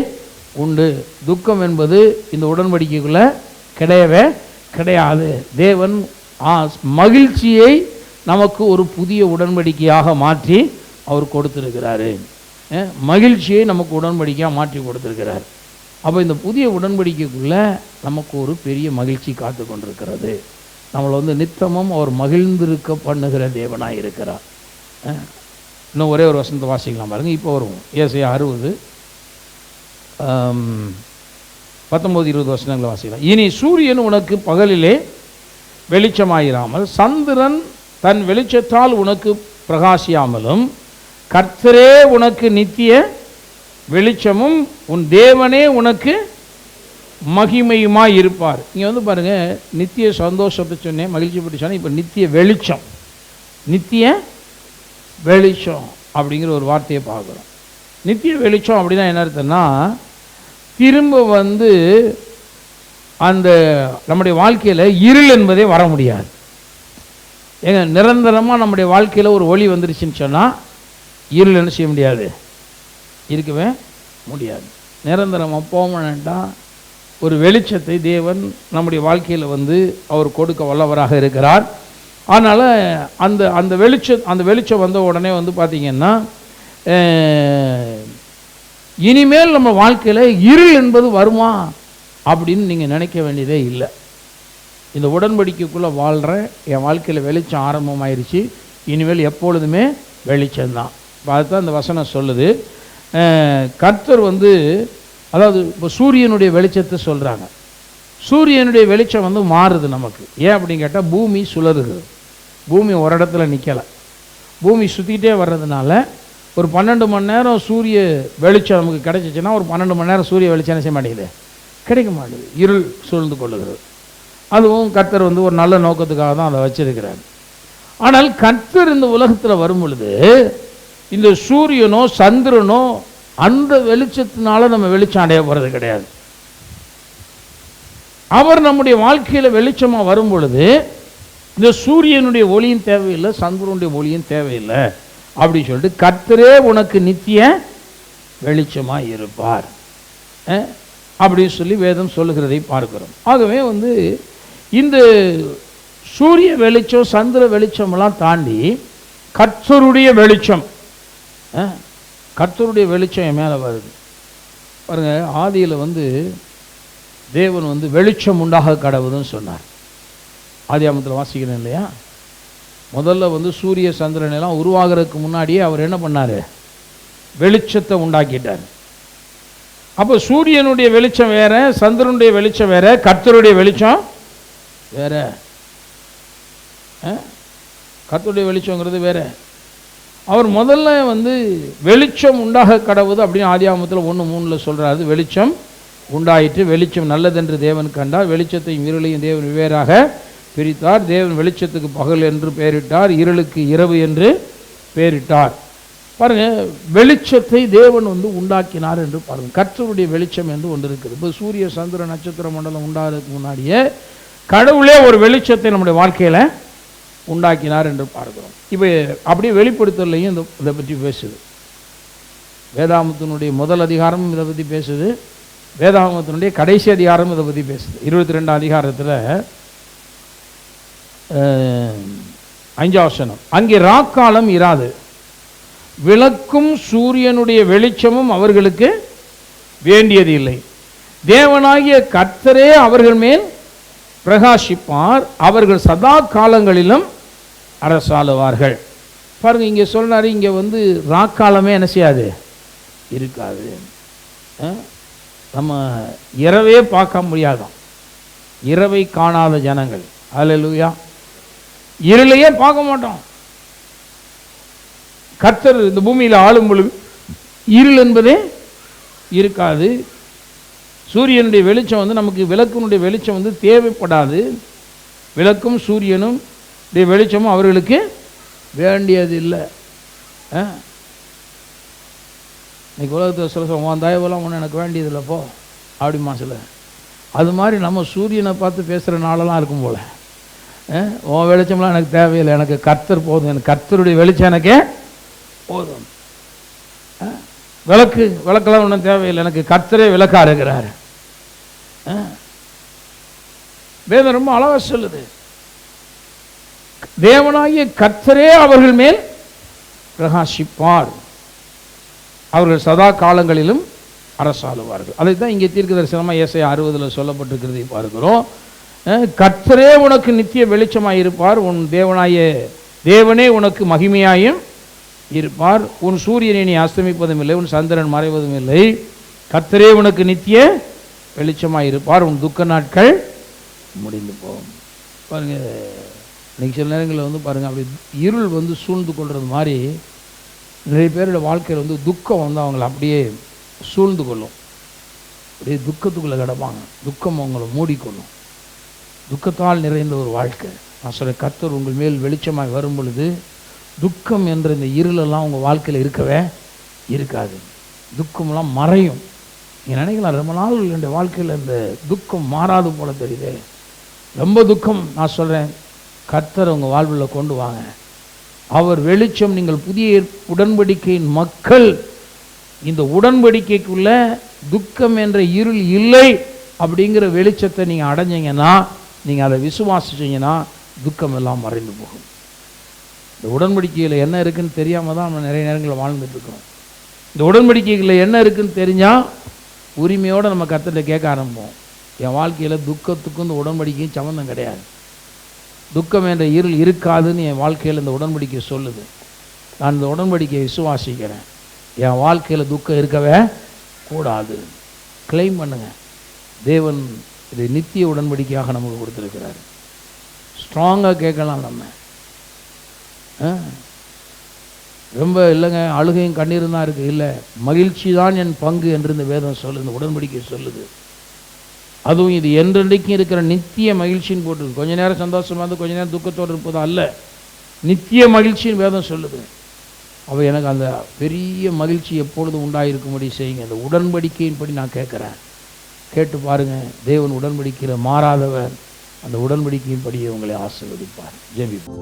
உண்டு. துக்கம் என்பது இந்த உடன்படிக்கைக்குள்ள கிடையவே கிடையாது. தேவன் மகிழ்ச்சியை நமக்கு ஒரு புதிய உடன்படிக்கையாக மாற்றி அவர் கொடுத்திருக்கிறாரு. மகிழ்ச்சியை நமக்கு உடன்படிக்கையாக மாற்றி கொடுத்திருக்கிறார். அப்போ இந்த புதிய உடன்படிக்கைக்குள்ள நமக்கு ஒரு பெரிய மகிழ்ச்சி காத்து கொண்டிருக்கிறது. நம்மளை வந்து நித்தமும் அவர் மகிழ்ந்திருக்க பண்ணுகிற தேவனாக இருக்கிறார். இன்னும் ஒரே ஒரு வசனத்தை வாசிக்கலாம் பாருங்கள். இப்போ வருவோம் ஏசாயா 60 19-20 வசனங்களை வாசிக்கலாம். இனி சூரியன் உனக்கு பகலிலே வெளிச்சமாயிராமல், சந்திரன் தன் வெளிச்சத்தால் உனக்கு பிரகாசியாமலும், கர்த்தரே உனக்கு நித்திய வெளிச்சமும் உன் தேவனே உனக்கு மகிமையுமாய் இருப்பார். இங்கே வந்து பாருங்கள், நித்திய சந்தோஷத்தை சொன்னேன், மகிழ்ச்சி பற்றி சொன்னேன். இப்போ நித்திய வெளிச்சம், நித்திய வெளிச்சம் அப்படிங்கிற ஒரு வார்த்தையை பார்க்குறோம். நித்திய வெளிச்சம் அப்படின்னா என்ன அர்த்தம்னா, திரும்ப வந்து அந்த நம்முடைய வாழ்க்கையில் இருள் என்பதே வர முடியாது. ஏங்க, நிரந்தரமாக நம்முடைய வாழ்க்கையில் ஒரு ஒளி வந்துருச்சுன்னு சொன்னால் இருள் என்ன செய்ய முடியாது, இருக்கவே முடியாது. நிரந்தரமாக பெர்மனெண்ட்டாக ஒரு வெளிச்சத்தை தேவன் நம்முடைய வாழ்க்கையில் வந்து அவர் கொடுக்க வல்லவராக இருக்கிறார். அதனால் அந்த வெளிச்சம் வந்த உடனே வந்து பார்த்திங்கன்னா, இனிமேல் நம்ம வாழ்க்கையில் இருள் என்பது வருமா அப்படின்னு நீங்கள் நினைக்க வேண்டியதே இல்லை. இந்த உடன்படிக்கைக்குள்ளே வாழ்கிறேன், என் வாழ்க்கையில் வெளிச்சம் ஆரம்பமாயிருச்சு, இனிமேல் எப்பொழுதுமே வெளிச்சம்தான். அதுதான் இந்த வசனம் சொல்லுது. கர்த்தர் வந்து, அதாவது இப்போ சூரியனுடைய வெளிச்சத்தை சொல்கிறாங்க. சூரியனுடைய வெளிச்சம் வந்து மாறுது நமக்கு. ஏன் அப்படின்னு கேட்டால், பூமி சுழறுது. பூமி ஒரு இடத்துல நிற்கலை, பூமி சுற்றிக்கிட்டே வர்றதுனால ஒரு 12 மணி நேரம் சூரிய வெளிச்சம் நமக்கு கிடைச்சிச்சுன்னா, ஒரு 12 மணி நேரம் சூரிய வெளிச்சம் என்ன செய்ய மாட்டேங்குது, கிடைக்க மாட்டேங்குது, இருள் சூழ்ந்து கொள்ளுகிறது. அதுவும் கர்த்தர் வந்து ஒரு நல்ல நோக்கத்துக்காக தான் அதை வச்சிருக்கிறார். ஆனால் கர்த்தர் இந்த உலகத்தில் வரும் பொழுது இந்த சூரியனோ சந்திரனோ அந்த வெளிச்சத்தினால நம்ம வெளிச்சம் அடைய போகிறது கிடையாது. அவர் நம்முடைய வாழ்க்கையில் வெளிச்சமாக வரும் பொழுது இந்த சூரியனுடைய ஒளியும் தேவையில்லை, சந்திரனுடைய ஒளியும் தேவையில்லை அப்படின்னு சொல்லிட்டு கர்த்தரே உனக்கு நித்திய வெளிச்சமாக இருப்பார் அப்படின்னு சொல்லி வேதம் சொல்லுகிறதை பார்க்கிறோம். ஆகவே வந்து இந்த சூரிய வெளிச்சம் சந்திர வெளிச்சமெல்லாம் தாண்டி கர்த்தருடைய வெளிச்சம், கர்த்தருடைய வெளிச்சம் என் மேலே வருது பாருங்க. ஆதியில் வந்து தேவன் வந்து வெளிச்சம் உண்டாக கடவுதுன்னு சொன்னார். ஆதியாகமத்தில் வாசிக்கிறேன் இல்லையா, முதல்ல வந்து சூரிய சந்திரன் எல்லாம் உருவாகிறதுக்கு முன்னாடியே அவர் என்ன பண்ணார், வெளிச்சத்தை உண்டாக்கிட்டார். அப்போ சூரியனுடைய வெளிச்சம் வேற, சந்திரனுடைய வெளிச்சம் வேற, கர்த்தருடைய வெளிச்சம் வேற. கர்த்தருடைய வெளிச்சங்கிறது வேற. அவர் முதல்ல வந்து வெளிச்சம் உண்டாக கடவுது அப்படின்னு ஆதியாகமத்தில் 1:3 சொல்கிறாரு. வெளிச்சம் உண்டாயிற்று, வெளிச்சம் நல்லதென்று தேவன் கண்டார், வெளிச்சத்தையும் இருளையும் தேவன் வெவ்வேறாக பிரித்தார். தேவன் வெளிச்சத்துக்கு பகல் என்று பெயரிட்டார், இருளுக்கு இரவு என்று பெயரிட்டார். பாருங்க, வெளிச்சத்தை தேவன் வந்து உண்டாக்கினார் என்று பாருங்க. கர்த்தருடைய வெளிச்சம் என்று ஒன்று இருக்குது. இப்போ சூரிய சந்திர நட்சத்திர மண்டலம் உண்டாகிறதுக்கு முன்னாடியே கடவுளே ஒரு வெளிச்சத்தை நம்முடைய வாழ்க்கையில் உண்டாக்கினார் என்று பார்க்கிறோம். இப்போ அப்படியே வெளிப்படுத்தலையும் இதை பற்றி பேசுது. வேதாகமத்தினுடைய முதல் அதிகாரமும் இதை பற்றி பேசுது, வேதாகமத்தினுடைய கடைசி அதிகாரமும் இதை பற்றி பேசுது. 22 அதிகாரத்தில் 5ஆம் வசனம், அங்கே ராக்காலம் இராது, விளக்கும் சூரியனுடைய வெளிச்சமும் அவர்களுக்கு வேண்டியது இல்லை, தேவனாகிய கர்த்தரே அவர்கள் மேல் பிரகாசிப்பார், அவர்கள் சதா காலங்களிலும் அரசாளுவார்கள். பாருங்க, இங்கே சொன்னாரு, இங்கே ராக்காலமே என்ன செய்யாது, இருக்காது. நம்ம இரவே பார்க்க முடியாதான், இரவை காணாத ஜனங்கள். அல்லேலூயா. இருளையே பார்க்க மாட்டோம். கர்த்தர் இந்த பூமியில் ஆளும் பொழுது இருள் என்பதே இருக்காது. சூரியனுடைய வெளிச்சம் நமக்கு, விளக்கினுடைய வெளிச்சம் தேவைப்படாது. விளக்கும் சூரியனும் வெளிச்சமும் அவர்களுக்கு வேண்டியது இல்லை. இன்னைக்கு உலகத்தை சொல்ல உன் தயவெல்லாம் ஒன்று எனக்கு வேண்டியது இல்லைப்போ அப்படிமா சில. அது மாதிரி நம்ம சூரியனை பார்த்து பேசுகிற நாளெல்லாம் இருக்கும் போல். உன் வெளிச்சம்லாம் எனக்கு தேவையில்லை, எனக்கு கர்த்தர் போதும், எனக்கு கர்த்தருடைய வெளிச்சம் எனக்கே போதும். விளக்கெல்லாம் ஒன்றும் தேவையில்லை, எனக்கு கர்த்தரே விளக்கா இருக்கிறார். வேதம் ரொம்ப அழகா சொல்லுது, தேவனாகிய கர்த்தரே அவர்கள் மேல் பிரகாசிப்பார், அவர்கள் சதா காலங்களிலும் அரசாளுவார்கள். அதைத்தான் இங்கே தீர்க்கதரிசனமாக ஏசாயா 60 சொல்லப்பட்டிருக்கிறதை பார்க்கிறோம். கர்த்தரே உனக்கு நித்திய வெளிச்சமாய் இருப்பார், உன் தேவனே உனக்கு மகிமையாயும் இருப்பார், உன் சூரியனை நீ அஸ்தமிப்பதும் இல்லை, உன் சந்திரன் மறைவதும் இல்லை, கர்த்தரே உனக்கு நித்திய வெளிச்சமாய் இருப்பார், உன் துக்க நாட்கள் முடிந்து போகும். பாருங்க, இன்னைக்கு சில நேரங்களில் பாருங்க, அப்படி இருள் சூழ்ந்து கொள்வது மாதிரி நிறைய பேரோட வாழ்க்கையில் துக்கம் அவங்களை அப்படியே சூழ்ந்து கொள்ளும். அப்படியே துக்கத்துக்குள்ளே கிடப்பாங்க, துக்கம் அவங்களை மூடிக்கொள்ளும். துக்கத்தால் நிறைந்த ஒரு வாழ்க்கை. நான் சொல்ல, கர்த்தர் உங்கள் மேல் வெளிச்சமாய் வரும் பொழுது துக்கம் என்ற இந்த இருளெல்லாம் உங்கள் வாழ்க்கையில் இருக்கவே இருக்காது. துக்கமெல்லாம் மறையும். நீங்கள் நினைக்கலாம், ரொம்ப நாள் என்னுடைய வாழ்க்கையில் இந்த துக்கம் மாறாது போல தெரியுது, ரொம்ப துக்கம். நான் சொல்கிறேன், கர்த்தர் உங்கள் வாழ்வில் கொண்டு வாங்க. அவர் வெளிச்சம். நீங்கள் புதிய உடன்படிக்கையின் மக்கள். இந்த உடன்படிக்கைக்குள்ள துக்கம் என்ற இருள் இல்லை அப்படிங்கிற வெளிச்சத்தை நீங்கள் அடைஞ்சிங்கன்னா, நீங்கள் அதை விசுவாசிச்சிங்கன்னா துக்கம் எல்லாம் மறைந்து போகும். இந்த உடன்படிக்கையில் என்ன இருக்குன்னு தெரியாமல் தான் நம்ம நிறைய நேரங்களில் வாழ்ந்துட்டு இருக்கிறோம். இந்த உடன்படிக்கைகளில் என்ன இருக்குன்னு தெரிஞ்சால் உரிமையோடு நம்ம கர்த்தர்கிட்ட கேட்க ஆரம்பிப்போம். என் வாழ்க்கையில் துக்கத்துக்கும் இந்த உடன்படிக்கையும் சம்மந்தம் கிடையாது, துக்கம் என்ற இருள் இருக்காதுன்னு என் வாழ்க்கையில் இந்த உடன்படிக்கை சொல்லுது. நான் இந்த உடன்படிக்கையை விசுவாசிக்கிறேன். என் வாழ்க்கையில் துக்கம் இருக்கவே கூடாது. கிளைம் பண்ணுங்க. தேவன் இது நித்திய உடன்படிக்கையாக நமக்கு கொடுத்துருக்கிறார். ஸ்ட்ராங்காக கேட்கலாம். நம்ம ரொம்ப இல்லைங்க, அழுகையும் கண்ணீரும் தான் இருக்குது, இல்லை, மகிழ்ச்சி தான் என் பங்கு என்று இந்த வேதம் சொல்லுது, இந்த உடன்படிக்கை சொல்லுது. அதுவும் இது என்றென்றைக்கும் இருக்கிற நித்திய மகிழ்ச்சின்னு போட்டுருக்கு. கொஞ்ச நேரம் சந்தோஷமாக இருந்து கொஞ்ச நேரம் துக்கத்தோடு இருப்பது அல்ல, நித்திய மகிழ்ச்சின்னு வேதம் சொல்லுது. அவ எனக்கு அந்த பெரிய மகிழ்ச்சி எப்பொழுதும் உண்டாயிருக்கும்படி செய்யுங்க. அந்த உடன்படிக்கையின்படி நான் கேட்குறேன். கேட்டு பாருங்கள், தேவன் உடன்படிக்கையில் மாறாதவர். அந்த உடன்படிக்கையின்படியே உங்களை ஆசீர்வதிப்பார். ஜெபிப்போம்.